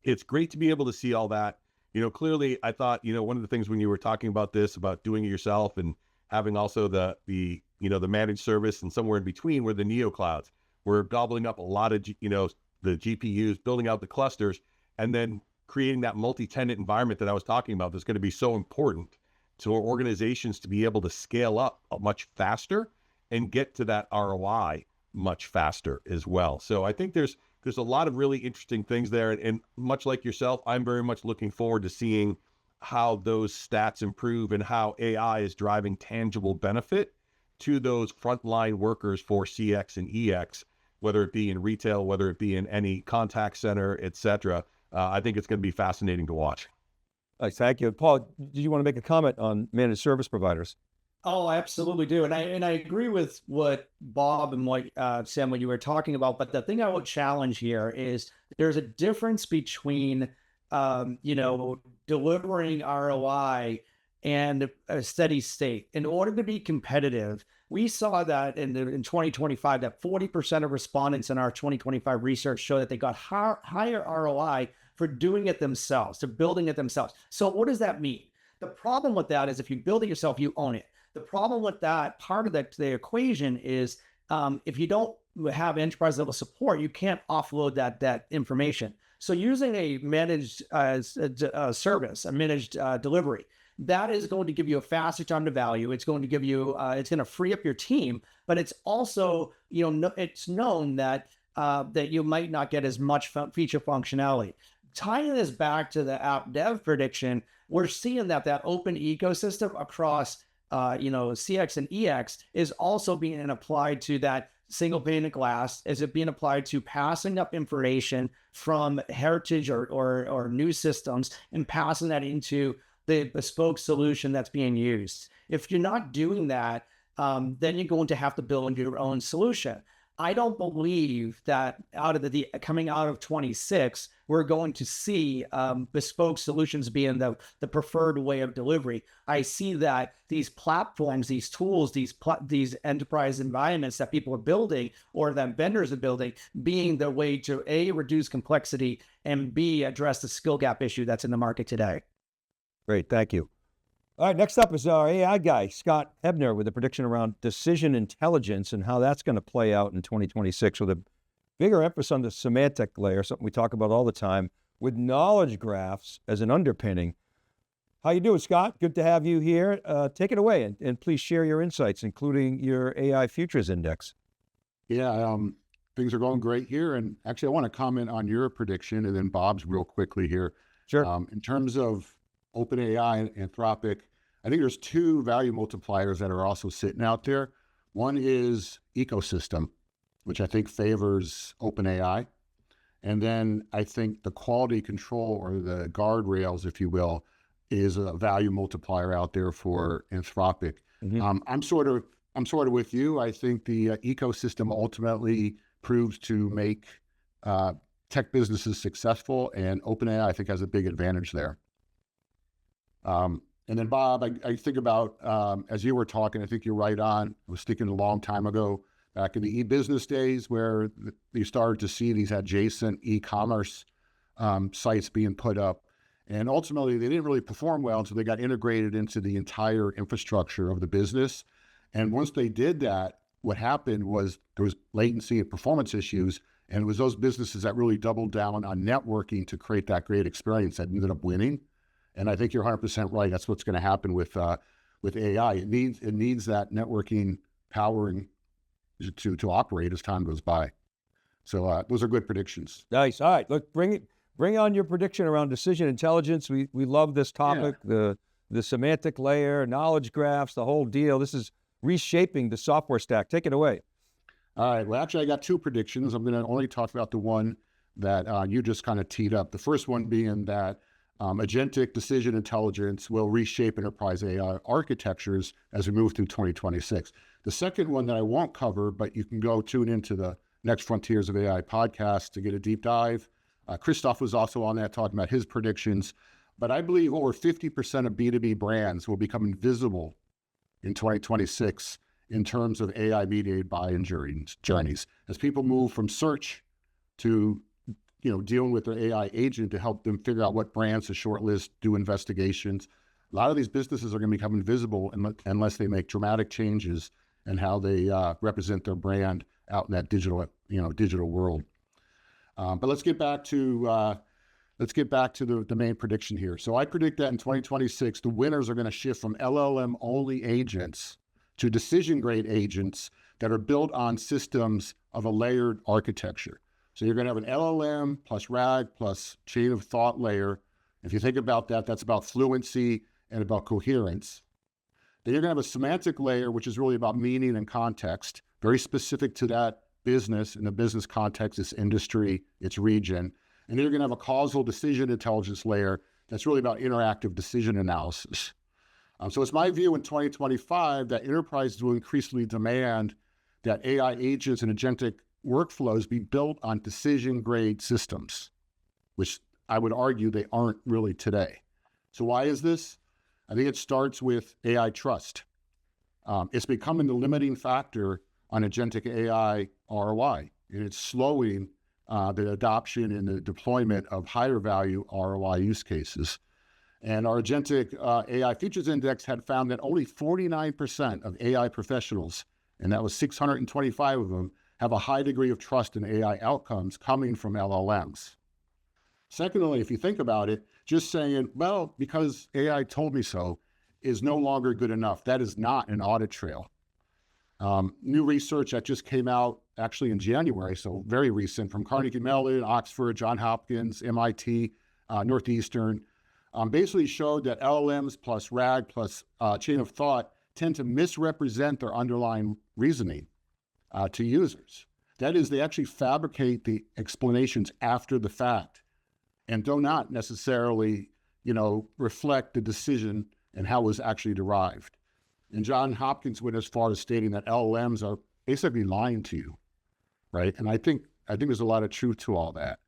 it's great to be able to see all that. Clearly I thought, one of the things when you were talking about this, about doing it yourself and having also the managed service and somewhere in between were the neoclouds. We're gobbling up a lot of, the GPUs, building out the clusters, and then creating that multi-tenant environment that I was talking about that's going to be so important to our organizations to be able to scale up much faster and get to that ROI much faster as well. So I think there's a lot of really interesting things there. And much like yourself, I'm very much looking forward to seeing how those stats improve and how AI is driving tangible benefit to those frontline workers for CX and EX, whether it be in retail, whether it be in any contact center, et cetera. I think it's going to be fascinating to watch. Thank you. Paul, did you want to make a comment on managed service providers? Oh, I absolutely do. And I agree with what Bob and what Sam, what you were talking about. But the thing I would challenge here is there's a difference between, delivering ROI and a steady state. In order to be competitive, we saw that in 2025, that 40% of respondents in our 2025 research show that they got higher ROI for doing it themselves, to building it themselves. So what does that mean? The problem with that is if you build it yourself, you own it. The problem with that, part of the equation is if you don't have enterprise level support, you can't offload that information. So using a managed service, a managed delivery, that is going to give you a faster time to value. It's going to give you, it's going to free up your team, but it's also, it's known that that you might not get as much feature functionality. Tying this back to the app dev prediction, we're seeing that open ecosystem across, CX and EX is also being applied to that single pane of glass. Is it being applied to passing up information from heritage or new systems and passing that into the bespoke solution that's being used? If you're not doing that, then you're going to have to build your own solution. I don't believe that coming out of 26, we're going to see bespoke solutions being the preferred way of delivery. I see that these platforms, these tools, these enterprise environments that people are building or that vendors are building being the way to A, reduce complexity, and B, address the skill gap issue that's in the market today. Great, thank you. All right, next up is our AI guy, Scott Hebner, with a prediction around decision intelligence and how that's going to play out in 2026 with a bigger emphasis on the semantic layer, something we talk about all the time, with knowledge graphs as an underpinning. How you doing, Scott? Good to have you here. Take it away and please share your insights, including your AI Futures Index. Yeah, things are going great here. And actually, I want to comment on your prediction and then Bob's real quickly here. Sure. In terms of OpenAI and Anthropic, I think there's two value multipliers that are also sitting out there. One is ecosystem, which I think favors OpenAI. And then I think the quality control, or the guardrails, if you will, is a value multiplier out there for Anthropic. I'm sort of with you. I think the ecosystem ultimately proves to make tech businesses successful, and OpenAI, I think, has a big advantage there. And then, Bob, I think about, as you were talking, I think you're right on. I was thinking a long time ago, back in the e-business days, where you started to see these adjacent e-commerce sites being put up. And ultimately, they didn't really perform well until they got integrated into the entire infrastructure of the business. And once they did that, what happened was there was latency and performance issues. And it was those businesses that really doubled down on networking to create that great experience that ended up winning. And I think you're 100% right. That's what's going to happen with AI. It needs that networking powering to operate as time goes by. So those are good predictions. Nice. All right, look, bring on your prediction around decision intelligence. We love this topic, the semantic layer, knowledge graphs, the whole deal. This is reshaping the software stack. Take it away. All right. Well, actually, I got two predictions. I'm going to only talk about the one that you just kind of teed up. The first one being that agentic decision intelligence will reshape enterprise AI architectures as we move through 2026. The second one that I won't cover, but you can go tune into the Next Frontiers of AI podcast to get a deep dive. Christophe was also on that talking about his predictions. But I believe over 50% of B2B brands will become invisible in 2026 in terms of AI-mediated buy-in journeys. As people move from search to dealing with their AI agent to help them figure out what brands to shortlist, do investigations. A lot of these businesses are going to become invisible unless they make dramatic changes in how they represent their brand out in that digital world. But let's get back to the main prediction here. So I predict that in 2026, the winners are going to shift from LLM-only agents to decision-grade agents that are built on systems of a layered architecture. So you're going to have an LLM plus RAG plus chain of thought layer. If you think about that, that's about fluency and about coherence. Then you're going to have a semantic layer, which is really about meaning and context, very specific to that business and the business context, its industry, its region. And then you're going to have a causal decision intelligence layer that's really about interactive decision analysis. So it's my view in 2025 that enterprises will increasingly demand that AI agents and agentic workflows be built on decision-grade systems, which I would argue they aren't really today. So why is this? I think it starts with AI trust. It's becoming the limiting factor on agentic AI ROI, and it's slowing the adoption and the deployment of higher value ROI use cases. And our agentic AI features index had found that only 49% of AI professionals, and that was 625 of them, have a high degree of trust in AI outcomes coming from LLMs. Secondly, if you think about it, just saying, well, because AI told me so, is no longer good enough. That is not an audit trail. New research that just came out actually in January, so very recent, from Carnegie Mellon, Oxford, Johns Hopkins, MIT, Northeastern, basically showed that LLMs plus RAG plus chain of thought tend to misrepresent their underlying reasoning to users. That is, they actually fabricate the explanations after the fact and do not necessarily, reflect the decision and how it was actually derived. And Johns Hopkins went as far as stating that LLMs are basically lying to you, right? And I think there's a lot of truth to all that.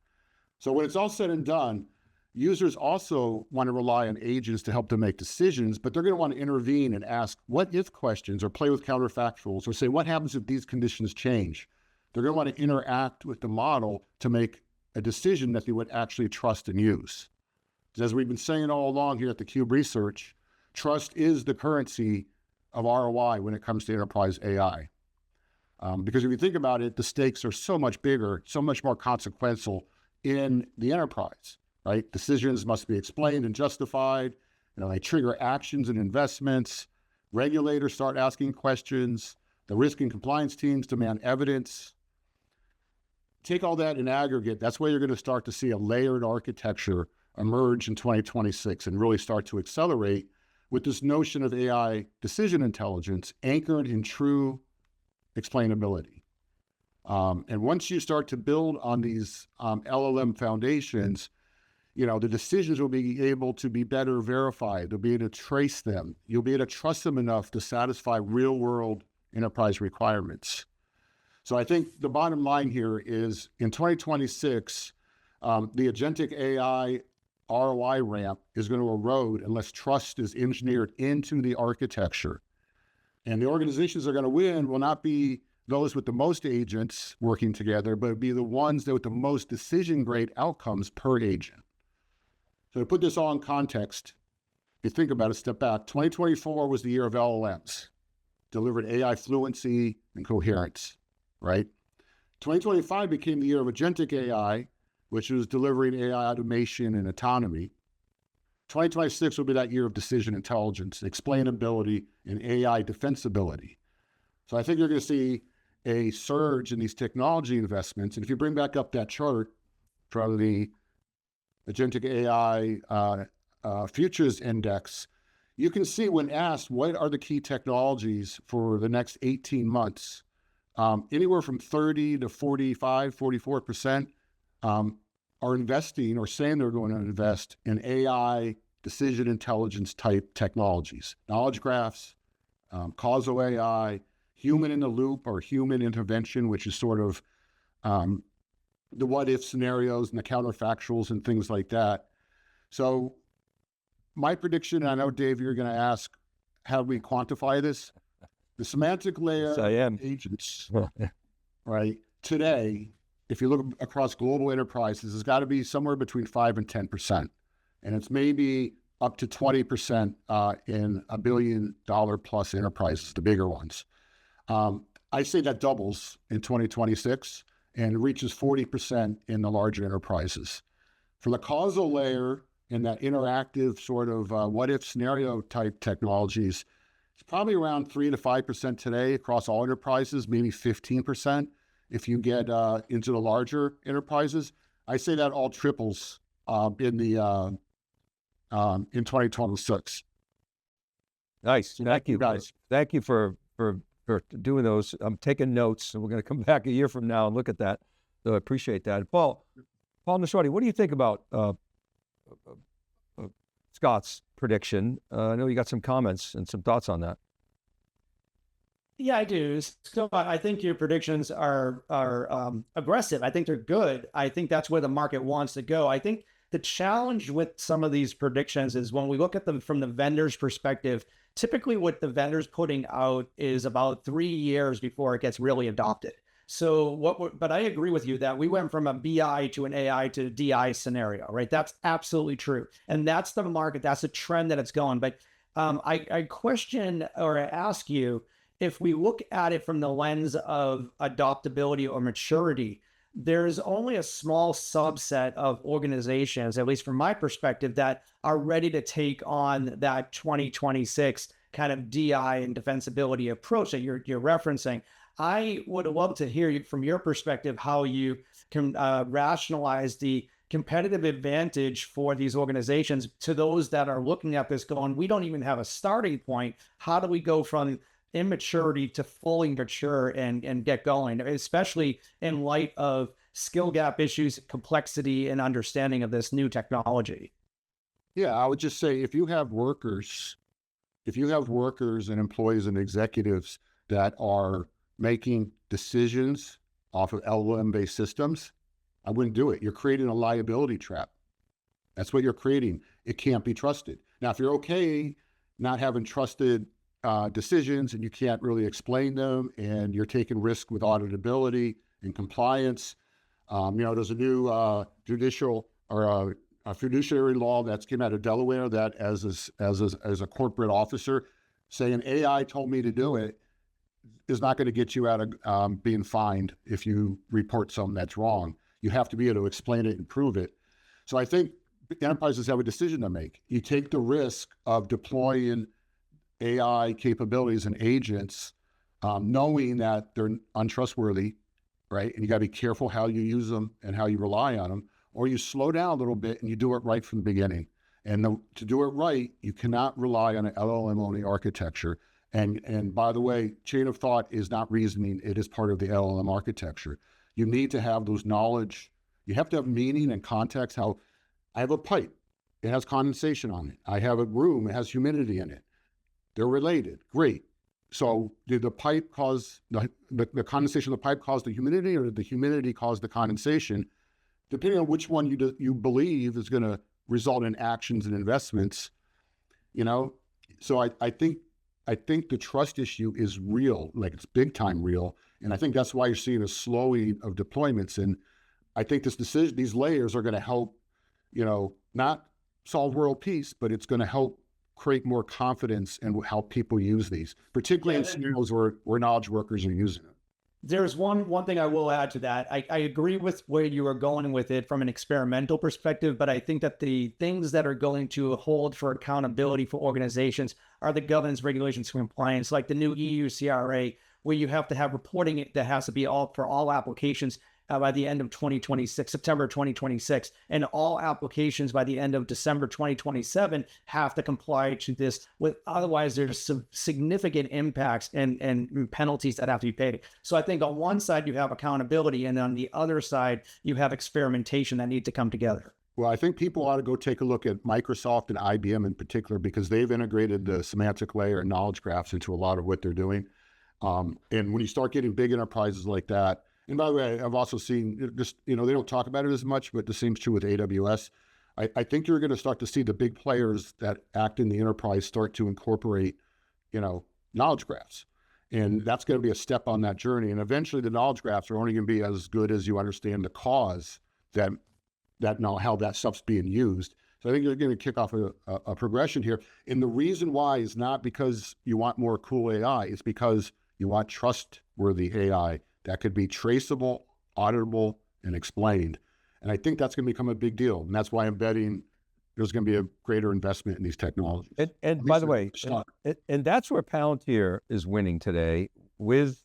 So when it's all said and done, users also want to rely on agents to help them make decisions, but they're going to want to intervene and ask what if questions or play with counterfactuals or say, what happens if these conditions change? They're going to want to interact with the model to make a decision that they would actually trust and use. As we've been saying all along here at theCUBE Research, trust is the currency of ROI when it comes to enterprise AI. Because if you think about it, the stakes are so much bigger, so much more consequential in the enterprise, right? Decisions must be explained and justified. They trigger actions and investments. Regulators start asking questions. The risk and compliance teams demand evidence. Take all that in aggregate, that's where you're going to start to see a layered architecture emerge in 2026 and really start to accelerate with this notion of AI decision intelligence anchored in true explainability. And once you start to build on these LLM foundations, the decisions will be able to be better verified. They'll be able to trace them. You'll be able to trust them enough to satisfy real world enterprise requirements. So I think the bottom line here is in 2026, the agentic AI ROI ramp is going to erode unless trust is engineered into the architecture. And the organizations that are going to win will not be those with the most agents working together, but it'll be the ones that with the most decision-grade outcomes per agent. So to put this all in context, if you think about it, step back, 2024 was the year of LLMs, delivered AI fluency and coherence, right? 2025 became the year of agentic AI, which was delivering AI automation and autonomy. 2026 will be that year of decision intelligence, explainability, and AI defensibility. So I think you're going to see a surge in these technology investments. And if you bring back up that chart from the agentic AI futures index, you can see when asked, what are the key technologies for the next 18 months? Anywhere from 30 to 45, 44% are investing or saying they're going to invest in AI decision intelligence type technologies, knowledge graphs, causal AI, human in the loop or human intervention, which is sort of the what if scenarios and the counterfactuals and things like that. So my prediction, and I know, Dave, you're going to ask, how do we quantify this? The semantic layer agents, right? Today, if you look across global enterprises, it's got to be somewhere between 5 and 10%. And it's maybe up to 20% in $1 billion plus enterprises, the bigger ones. I say that doubles in 2026 and reaches 40% in the larger enterprises. For the causal layer and that interactive sort of what if scenario type technologies, it's probably around 3 to 5% today across all enterprises, maybe 15% if you get into the larger enterprises. I say that all triples in 2026. Nice. Thank you, guys. Thank you for doing those. I'm taking notes, and we're going to come back a year from now and look at that. So I appreciate that. Paul Nashawaty, what do you think about Scott's prediction? I know you got some comments and some thoughts on that. Yeah, I do. So I think your predictions are aggressive. I think they're good. I think that's where the market wants to go. I think the challenge with some of these predictions is when we look at them from the vendor's perspective, typically what the vendor's putting out is about 3 years before it gets really adopted. So but I agree with you that we went from a BI to an AI to a DI scenario, right? That's absolutely true. And that's the market, that's a trend that it's going. But I question or ask you, if we look at it from the lens of adoptability or maturity, there's only a small subset of organizations, at least from my perspective, that are ready to take on that 2026 kind of DI and defensibility approach that you're referencing. I would love to hear from your perspective how you can rationalize the competitive advantage for these organizations to those that are looking at this going, we don't even have a starting point. How do we go from immaturity to fully mature and get going, especially in light of skill gap issues, complexity, and understanding of this new technology? Yeah, I would just say if you have workers and employees and executives that are making decisions off of LLM-based systems, I wouldn't do it. You're creating a liability trap. That's what you're creating. It can't be trusted. Now, if you're okay not having trusted decisions and you can't really explain them and you're taking risk with auditability and compliance, there's a new judicial or a fiduciary law that's came out of Delaware that as a corporate officer, saying AI told me to do it is not going to get you out of being fined if you report something that's wrong. You have to be able to explain it and prove it. So I think enterprises have a decision to make. You take the risk of deploying AI capabilities and agents, knowing that they're untrustworthy, right? And you got to be careful how you use them and how you rely on them, or you slow down a little bit and you do it right from the beginning. And to do it right, you cannot rely on an LLM-only architecture. And by the way, chain of thought is not reasoning. It is part of the LLM architecture. You need to have those knowledge. You have to have meaning and context. How I have a pipe, it has condensation on it. I have a room, it has humidity in it. They're related, great. So did the pipe cause, the condensation of the pipe cause the humidity, or did the humidity cause the condensation? Depending on which one you believe is going to result in actions and investments, So I think the trust issue is real, like it's big time real. And I think that's why you're seeing a slowing of deployments. And I think these layers are going to help, not solve world peace, but it's going to help create more confidence in how people use these, particularly in scenarios where knowledge workers are using it. There's one thing I will add to that. I agree with where you are going with it from an experimental perspective, but I think that the things that are going to hold for accountability for organizations are the governance, regulations, compliance, like the new EU CRA, where you have to have reporting that has to be for all applications by the end of 2026, September 2026, and all applications by the end of December 2027 have to comply to this. Otherwise, there's some significant impacts and penalties that have to be paid. So I think on one side you have accountability, and on the other side you have experimentation that need to come together. Well, I think people ought to go take a look at Microsoft and IBM in particular, because they've integrated the semantic layer and knowledge graphs into a lot of what they're doing. And when you start getting big enterprises like that, and by the way, I've also seen just, they don't talk about it as much, but the same is true with AWS. I think you're going to start to see the big players that act in the enterprise start to incorporate, knowledge graphs. And that's going to be a step on that journey. And eventually the knowledge graphs are only going to be as good as you understand the cause how that stuff's being used. So I think you're going to kick off a progression here. And the reason why is not because you want more cool AI, it's because you want trustworthy AI that could be traceable, auditable, and explained. And I think that's going to become a big deal. And that's why I'm betting there's going to be a greater investment in these technologies. And by the way, and that's where Palantir is winning today with,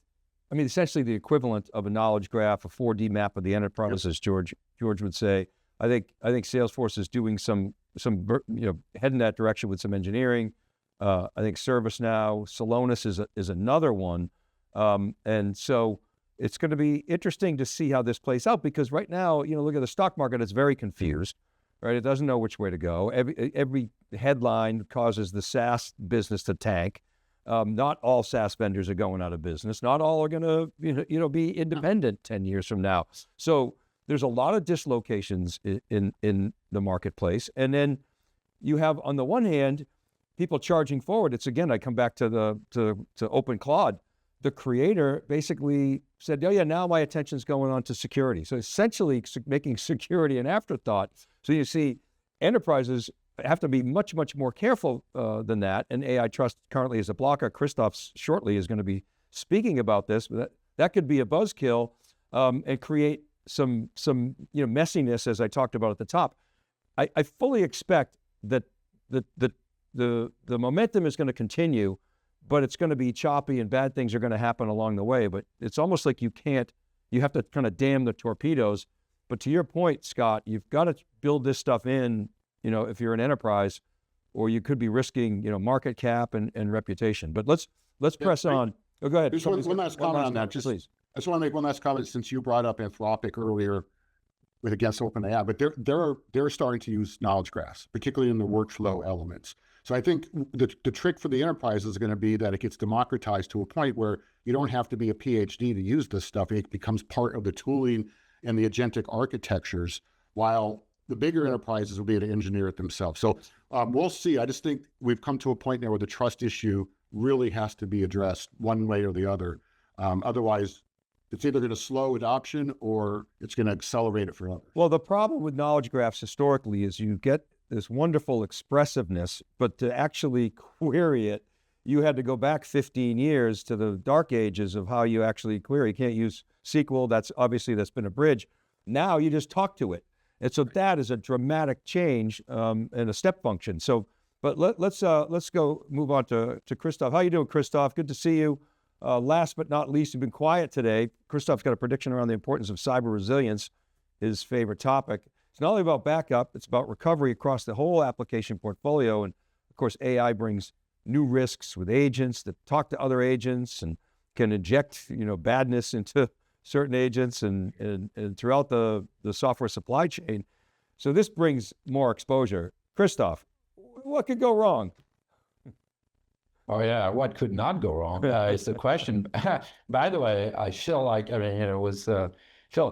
essentially the equivalent of a knowledge graph, a 4D map of the enterprise, as George would say. I think Salesforce is doing some heading that direction with some engineering. I think ServiceNow, Celonis is another one. And so it's going to be interesting to see how this plays out, because right now, look at the stock market, it's very confused, right? It doesn't know which way to go. Every headline causes the SaaS business to tank. Not all SaaS vendors are going out of business. Not all are going to, be independent 10 years from now. So there's a lot of dislocations in the marketplace. And then you have, on the one hand, people charging forward. It's, again, I come back to Open Claude. The creator basically said, oh yeah, now my attention's going on to security. So essentially making security an afterthought. So you see enterprises have to be much, much more careful than that. And AI trust currently is a blocker. Christophe shortly is going to be speaking about this, but that could be a buzzkill and create some messiness, as I talked about at the top. I fully expect that the momentum is going to continue, but it's going to be choppy and bad things are going to happen along the way. But it's almost like you have to kind of dam the torpedoes. But to your point, Scott, you've got to build this stuff in, if you're an enterprise, or you could be risking, market cap and reputation. But let's press on. Oh, go ahead. Just one last comment on that. Please. I just want to make one last comment, since you brought up Anthropic earlier against OpenAI, but they're starting to use knowledge graphs, particularly in the workflow elements. So I think the trick for the enterprise is going to be that it gets democratized to a point where you don't have to be a PhD to use this stuff. It becomes part of the tooling and the agentic architectures, while the bigger enterprises will be able to engineer it themselves. So we'll see. I just think we've come to a point now where the trust issue really has to be addressed one way or the other. Otherwise, it's either going to slow adoption or it's going to accelerate it for others. Well, the problem with knowledge graphs historically is you get this wonderful expressiveness, but to actually query it, you had to go back 15 years to the dark ages of how you actually query. You can't use SQL. That's been a bridge. Now you just talk to it. And so that is a dramatic change and a step function. So, but let's go move on to Christophe. How you doing, Christophe? Good to see you. Last but not least, you've been quiet today. Christophe's got a prediction around the importance of cyber resilience, his favorite topic. It's not only about backup, it's about recovery across the whole application portfolio. And of course, AI brings new risks with agents that talk to other agents and can inject, badness into certain agents and throughout the software supply chain. So this brings more exposure. Christophe, what could go wrong? Oh yeah, what could not go wrong is the question. By the way, I feel like, it was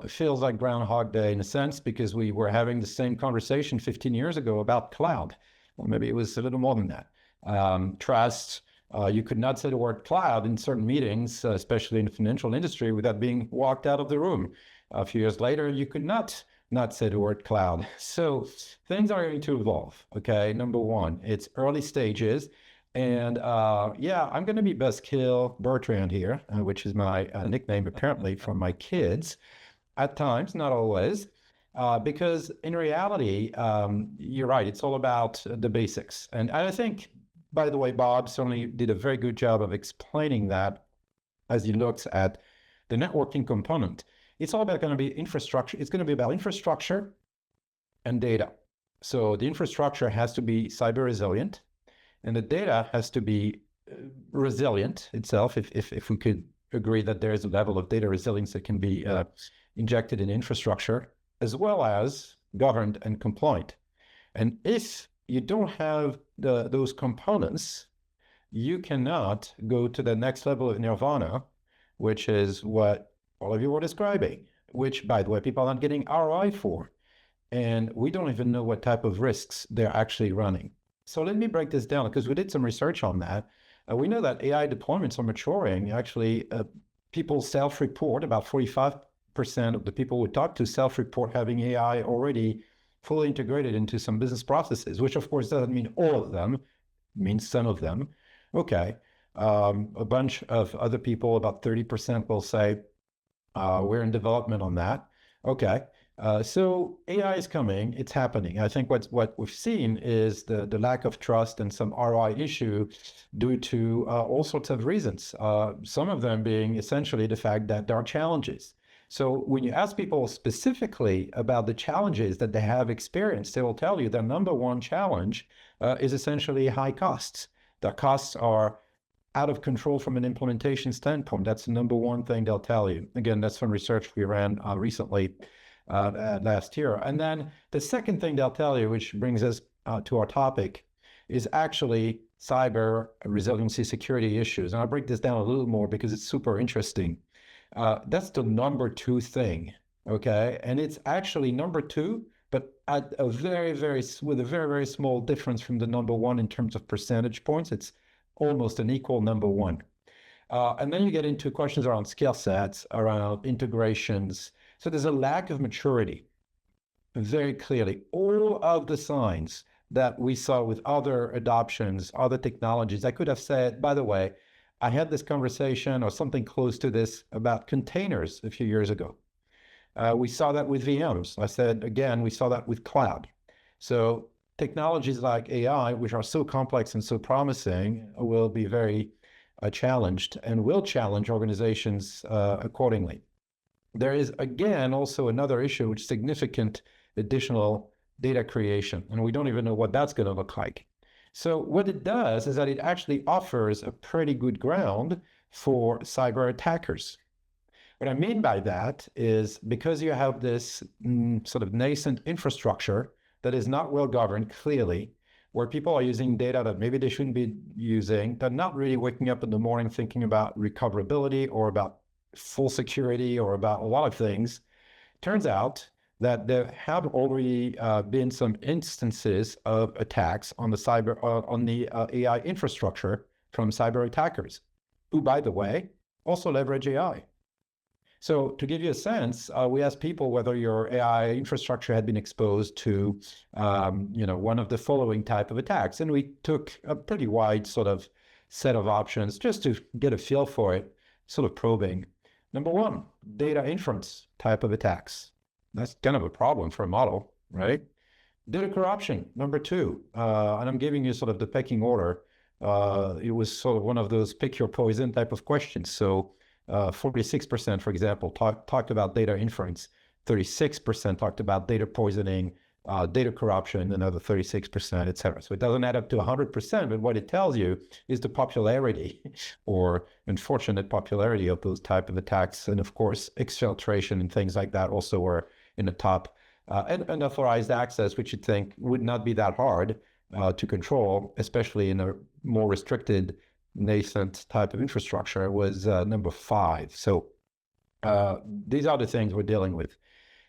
feels like Groundhog Day in a sense, because we were having the same conversation 15 years ago about cloud, or maybe it was a little more than that. Trust. You could not say the word cloud in certain meetings, especially in the financial industry, without being walked out of the room. A few years later, you could not say the word cloud. So things are going to evolve. Okay, number one, it's early stages. And I'm going to be Buzzkill Bertrand here, which is my nickname apparently from my kids. At times, not always, because in reality, you're right, it's all about the basics. And I think, by the way, Bob certainly did a very good job of explaining that as he looks at the networking component. It's all about going to be infrastructure. It's going to be about infrastructure and data. So the infrastructure has to be cyber resilient, and the data has to be resilient itself, if we could agree that there is a level of data resilience that can be injected in infrastructure, as well as governed and compliant. And if you don't have those components, you cannot go to the next level of nirvana, which is what all of you were describing, which, by the way, people are not getting ROI for. And we don't even know what type of risks they're actually running. So let me break this down, because we did some research on that. We know that AI deployments are maturing. Actually, people self-report, about 45% of the people we talk to self-report having AI already fully integrated into some business processes, which of course doesn't mean all of them, it means some of them. Okay. A bunch of other people, about 30% will say, we're in development on that. Okay. So AI is coming, it's happening. I think what we've seen is the lack of trust and some ROI issue due to all sorts of reasons. Some of them being essentially the fact that there are challenges. So when you ask people specifically about the challenges that they have experienced, they will tell you their number one challenge is essentially high costs. Their costs are out of control from an implementation standpoint. That's the number one thing they'll tell you. Again, that's from research we ran recently last year. And then the second thing they'll tell you, which brings us to our topic, is actually cyber resiliency security issues. And I'll break this down a little more because it's super interesting. That's the number two thing, okay? And it's actually number two, but at a with a very small difference from the number one in terms of percentage points. It's almost an equal number one. And then you get into questions around skill sets, around integrations. So there's a lack of maturity, very clearly. All of the signs that we saw with other adoptions, other technologies, I could have said, by the way, I had this conversation or something close to this about containers a few years ago. We saw that with VMs. I said, again, we saw that with cloud. So technologies like AI, which are so complex and so promising, will be very challenged and will challenge organizations accordingly. There is, again, also another issue, which is significant additional data creation, and we don't even know what that's going to look like. So what it does is that it actually offers a pretty good ground for cyber attackers. What I mean by that is because you have this sort of nascent infrastructure that is not well governed, clearly, where people are using data that maybe they shouldn't be using, they're not really waking up in the morning thinking about recoverability or about full security or about a lot of things. Turns out that there have already been some instances of attacks on the AI infrastructure from cyber attackers, who, by the way, also leverage AI. So to give you a sense, we asked people whether your AI infrastructure had been exposed to, one of the following type of attacks, and we took a pretty wide sort of set of options just to get a feel for it, sort of probing. Number one, data inference type of attacks. That's kind of a problem for a model, right? Data corruption, number two. And I'm giving you sort of the pecking order. It was sort of one of those pick your poison type of questions. So 46%, for example, talked about data inference. 36% talked about data poisoning. data corruption, another 36%, et cetera. So it doesn't add up to 100%, but what it tells you is the popularity or unfortunate popularity of those type of attacks. And of course, exfiltration and things like that also were in the top. And unauthorized access, which you'd think would not be that hard to control, especially in a more restricted, nascent type of infrastructure, was number 5. So these are the things we're dealing with.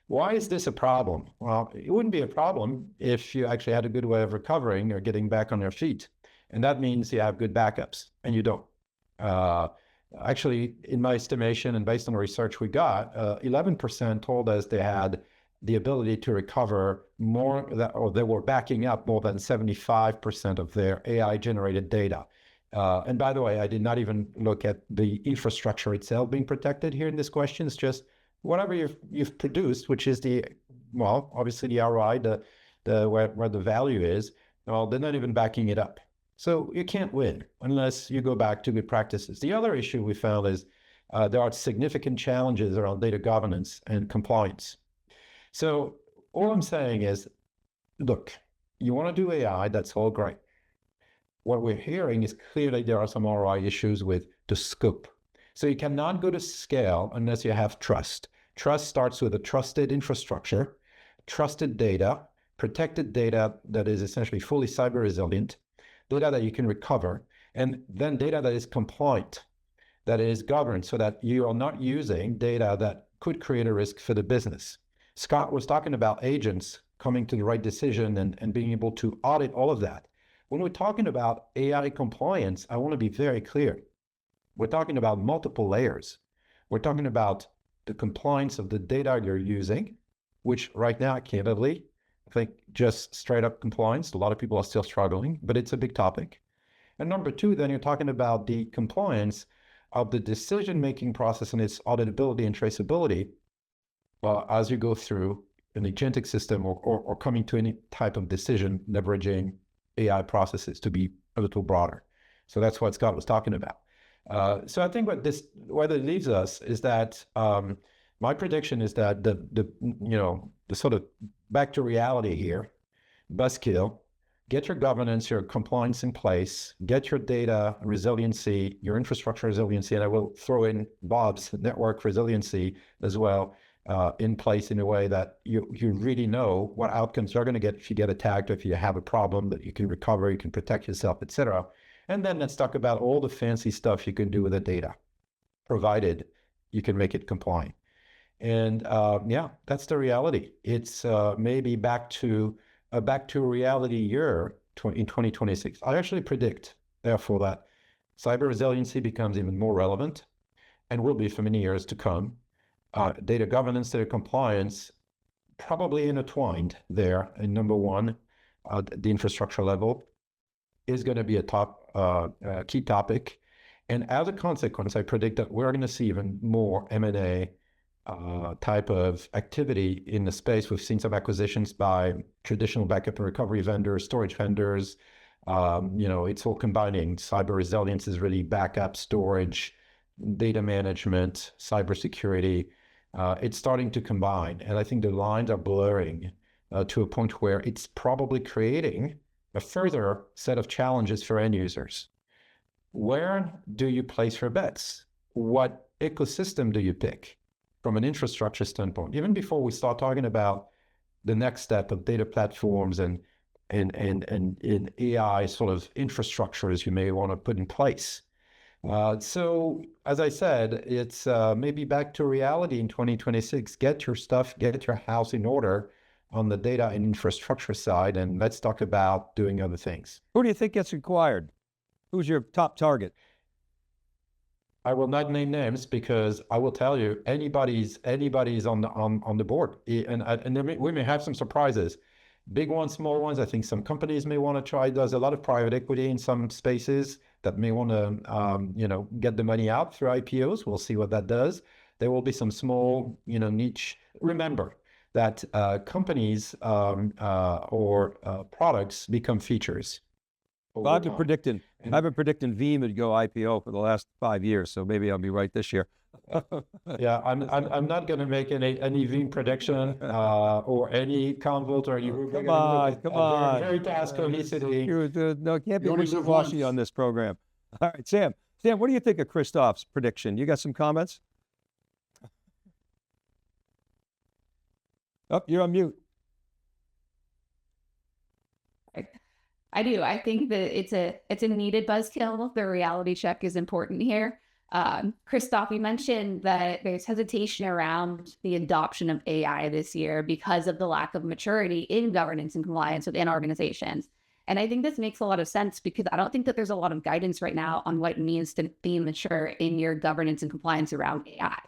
Why is this a problem? Well, it wouldn't be a problem if you actually had a good way of recovering or getting back on your feet. And that means you have good backups, and you don't. Actually, in my estimation, and based on the research we got, 11% told us they had the ability to recover more, or they were backing up more than 75% of their AI-generated data. And by the way, I did not even look at the infrastructure itself being protected here in this question. It's just whatever you've produced, which is obviously the ROI, where the value is. Well, they're not even backing it up. So you can't win unless you go back to good practices. The other issue we found is there are significant challenges around data governance and compliance. So all I'm saying is, look, you want to do AI, that's all great. What we're hearing is clearly there are some ROI issues with the scope. So you cannot go to scale unless you have trust. Trust starts with a trusted infrastructure, trusted data, protected data that is essentially fully cyber resilient, data that you can recover, and then data that is compliant, that is governed so that you are not using data that could create a risk for the business. Scott was talking about agents coming to the right decision and being able to audit all of that. When we're talking about AI compliance, I want to be very clear. We're talking about multiple layers. We're talking about the compliance of the data you're using, which right now, candidly, I think just straight up compliance, a lot of people are still struggling, but it's a big topic. And number 2, then you're talking about the compliance of the decision-making process and its auditability and traceability. Well, as you go through an agentic system or coming to any type of decision, leveraging AI processes to be a little broader. So that's what Scott was talking about. So I think what it leaves us is that my prediction is that the sort of back to reality here, buzzkill, get your governance, your compliance in place, get your data resiliency, your infrastructure resiliency, and I will throw in Bob's network resiliency as well in place in a way that you really know what outcomes you're going to get if you get attacked, or if you have a problem that you can recover, you can protect yourself, etc. And then let's talk about all the fancy stuff you can do with the data, provided you can make it compliant. And yeah, that's the reality. It's maybe back to a reality year in 2026. I actually predict, therefore, that cyber resiliency becomes even more relevant and will be for many years to come. Data governance, data compliance, probably intertwined there. And number 1, the infrastructure level is going to be a top key topic. And as a consequence, I predict that we're going to see even more M&A type of activity in the space. We've seen some acquisitions by traditional backup and recovery vendors, storage vendors. It's all combining. Cyber resilience is really backup, storage, data management, cybersecurity. It's starting to combine. And I think the lines are blurring to a point where it's probably creating a further set of challenges for end users. Where do you place your bets? What ecosystem do you pick from an infrastructure standpoint? Even before we start talking about the next step of data platforms and in AI sort of infrastructures you may want to put in place. So as I said, it's maybe back to reality in 2026. Get your stuff, get your house in order on the data and infrastructure side, and let's talk about doing other things. Who do you think gets acquired? Who's your top target? I will not name names because I will tell you anybody's on the board, and we may have some surprises, big ones, small ones. I think some companies may want to try. There's a lot of private equity in some spaces that may want to get the money out through IPOs. We'll see what that does. There will be some small niche. Remember that companies or products become features. Well, I've been predicting Veeam would go IPO for the last 5 years, so maybe I'll be right this year. Yeah, I'm not going to make any Veeam prediction or any convult or any Come on. Very task cohesivity. No, can't be You only live wishy-washy once. on this program. All right, Sam. Sam, what do you think of Christophe's prediction? You got some comments? Oh, you're on mute. I do. I think that it's a needed buzzkill. The reality check is important here. Christophe, you mentioned that there's hesitation around the adoption of AI this year because of the lack of maturity in governance and compliance within organizations. And I think this makes a lot of sense because I don't think that there's a lot of guidance right now on what it means to be mature in your governance and compliance around AI.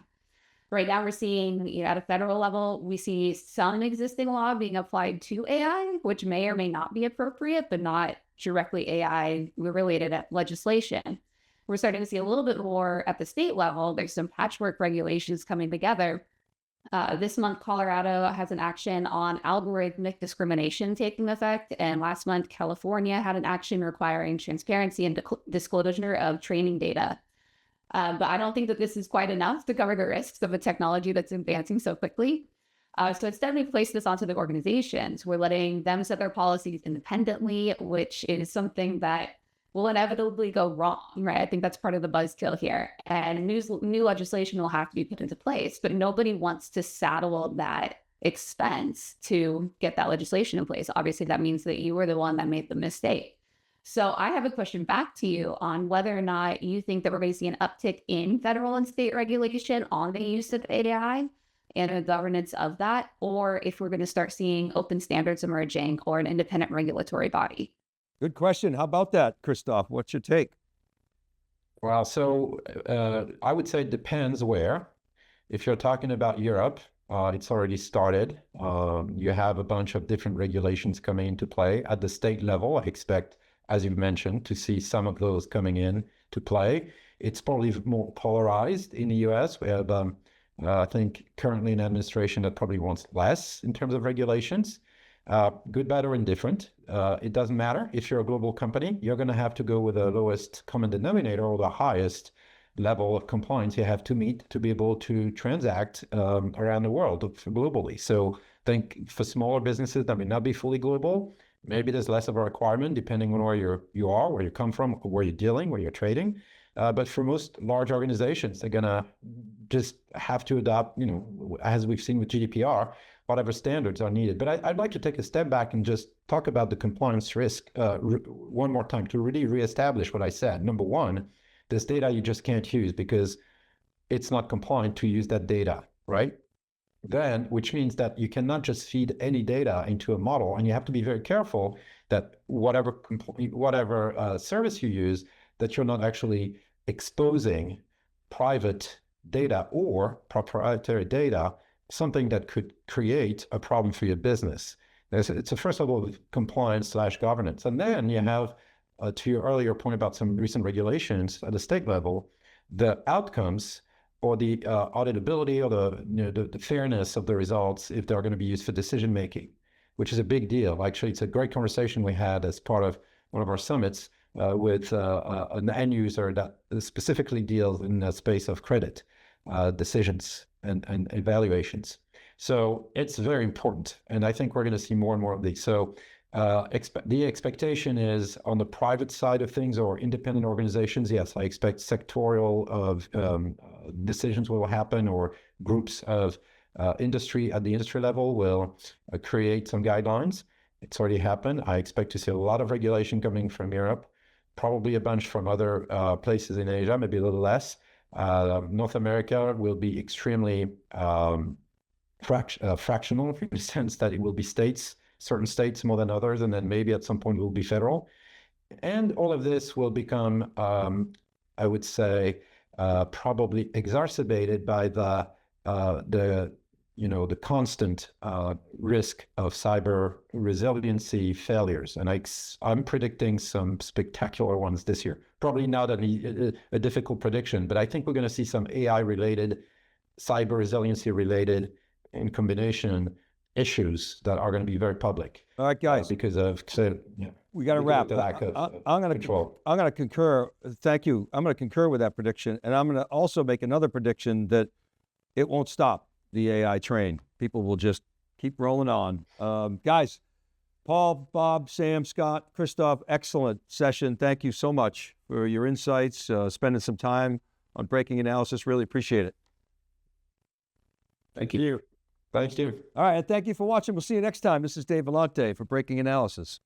Right now, we're seeing, at a federal level, we see some existing law being applied to AI, which may or may not be appropriate, but not directly AI-related legislation. We're starting to see a little bit more at the state level. There's some patchwork regulations coming together. This month, Colorado has an action on algorithmic discrimination taking effect. And last month, California had an action requiring transparency and disclosure of training data. But I don't think that this is quite enough to cover the risks of a technology that's advancing so quickly. So instead, we place this onto the organizations. We're letting them set their policies independently, which is something that will inevitably go wrong, right? I think that's part of the buzzkill here. And new legislation will have to be put into place, but nobody wants to saddle that expense to get that legislation in place. Obviously, that means that you were the one that made the mistake. So I have a question back to you on whether or not you think that we're going to see an uptick in federal and state regulation on the use of AI and the governance of that, or if we're going to start seeing open standards emerging or an independent regulatory body. Good question. How about that, Christophe? What's your take? Well, so I would say it depends where. If you're talking about Europe, it's already started. You have a bunch of different regulations coming into play at the state level. I expect, as you mentioned, to see some of those coming in to play. It's probably more polarized in the US. We have, I think, currently an administration that probably wants less in terms of regulations. Good, bad, or indifferent. It doesn't matter. If you're a global company, you're going to have to go with the lowest common denominator or the highest level of compliance you have to meet to be able to transact around the world globally. So I think for smaller businesses that may not be fully global, maybe there's less of a requirement depending on where you are, where you come from, where you're dealing, where you're trading. But for most large organizations, they're going to just have to adopt, as we've seen with GDPR, whatever standards are needed. But I'd like to take a step back and just talk about the compliance risk one more time to really reestablish what I said. Number one, this data you just can't use because it's not compliant to use that data, right? Then, which means that you cannot just feed any data into a model, and you have to be very careful that whatever service you use, that you're not actually exposing private data or proprietary data, something that could create a problem for your business. It's a first level of compliance/governance. And then you have, to your earlier point about some recent regulations at the state level, the outcomes or the auditability or the fairness of the results if they're going to be used for decision making, which is a big deal. Actually, it's a great conversation we had as part of one of our summits with an end user that specifically deals in the space of credit decisions and evaluations. So it's very important. And I think we're going to see more and more of these. So the expectation is on the private side of things or independent organizations. Yes, I expect sectorial of decisions will happen, or groups of industry at the industry level will create some guidelines. It's already happened. I expect to see a lot of regulation coming from Europe, probably a bunch from other places in Asia, maybe a little less. North America will be extremely fractional in the sense that it will be states, certain states more than others, and then maybe at some point it will be federal. And all of this will become, I would say, probably exacerbated by the constant risk of cyber resiliency failures. And I'm predicting some spectacular ones this year. Probably not a difficult prediction, but I think we're going to see some AI-related, cyber resiliency-related, in combination, issues that are going to be very public. All right, guys. Because of, we got to wrap. lack of I'm going to concur. Thank you. I'm going to concur with that prediction, and I'm going to also make another prediction that it won't stop the AI train. People will just keep rolling on. Guys, Paul, Bob, Sam, Scott, Christophe, excellent session. Thank you so much for your insights, spending some time on breaking analysis. Really appreciate it. Thank you. Thank you. All right, and thank you for watching. We'll see you next time. This is Dave Vellante for Breaking Analysis.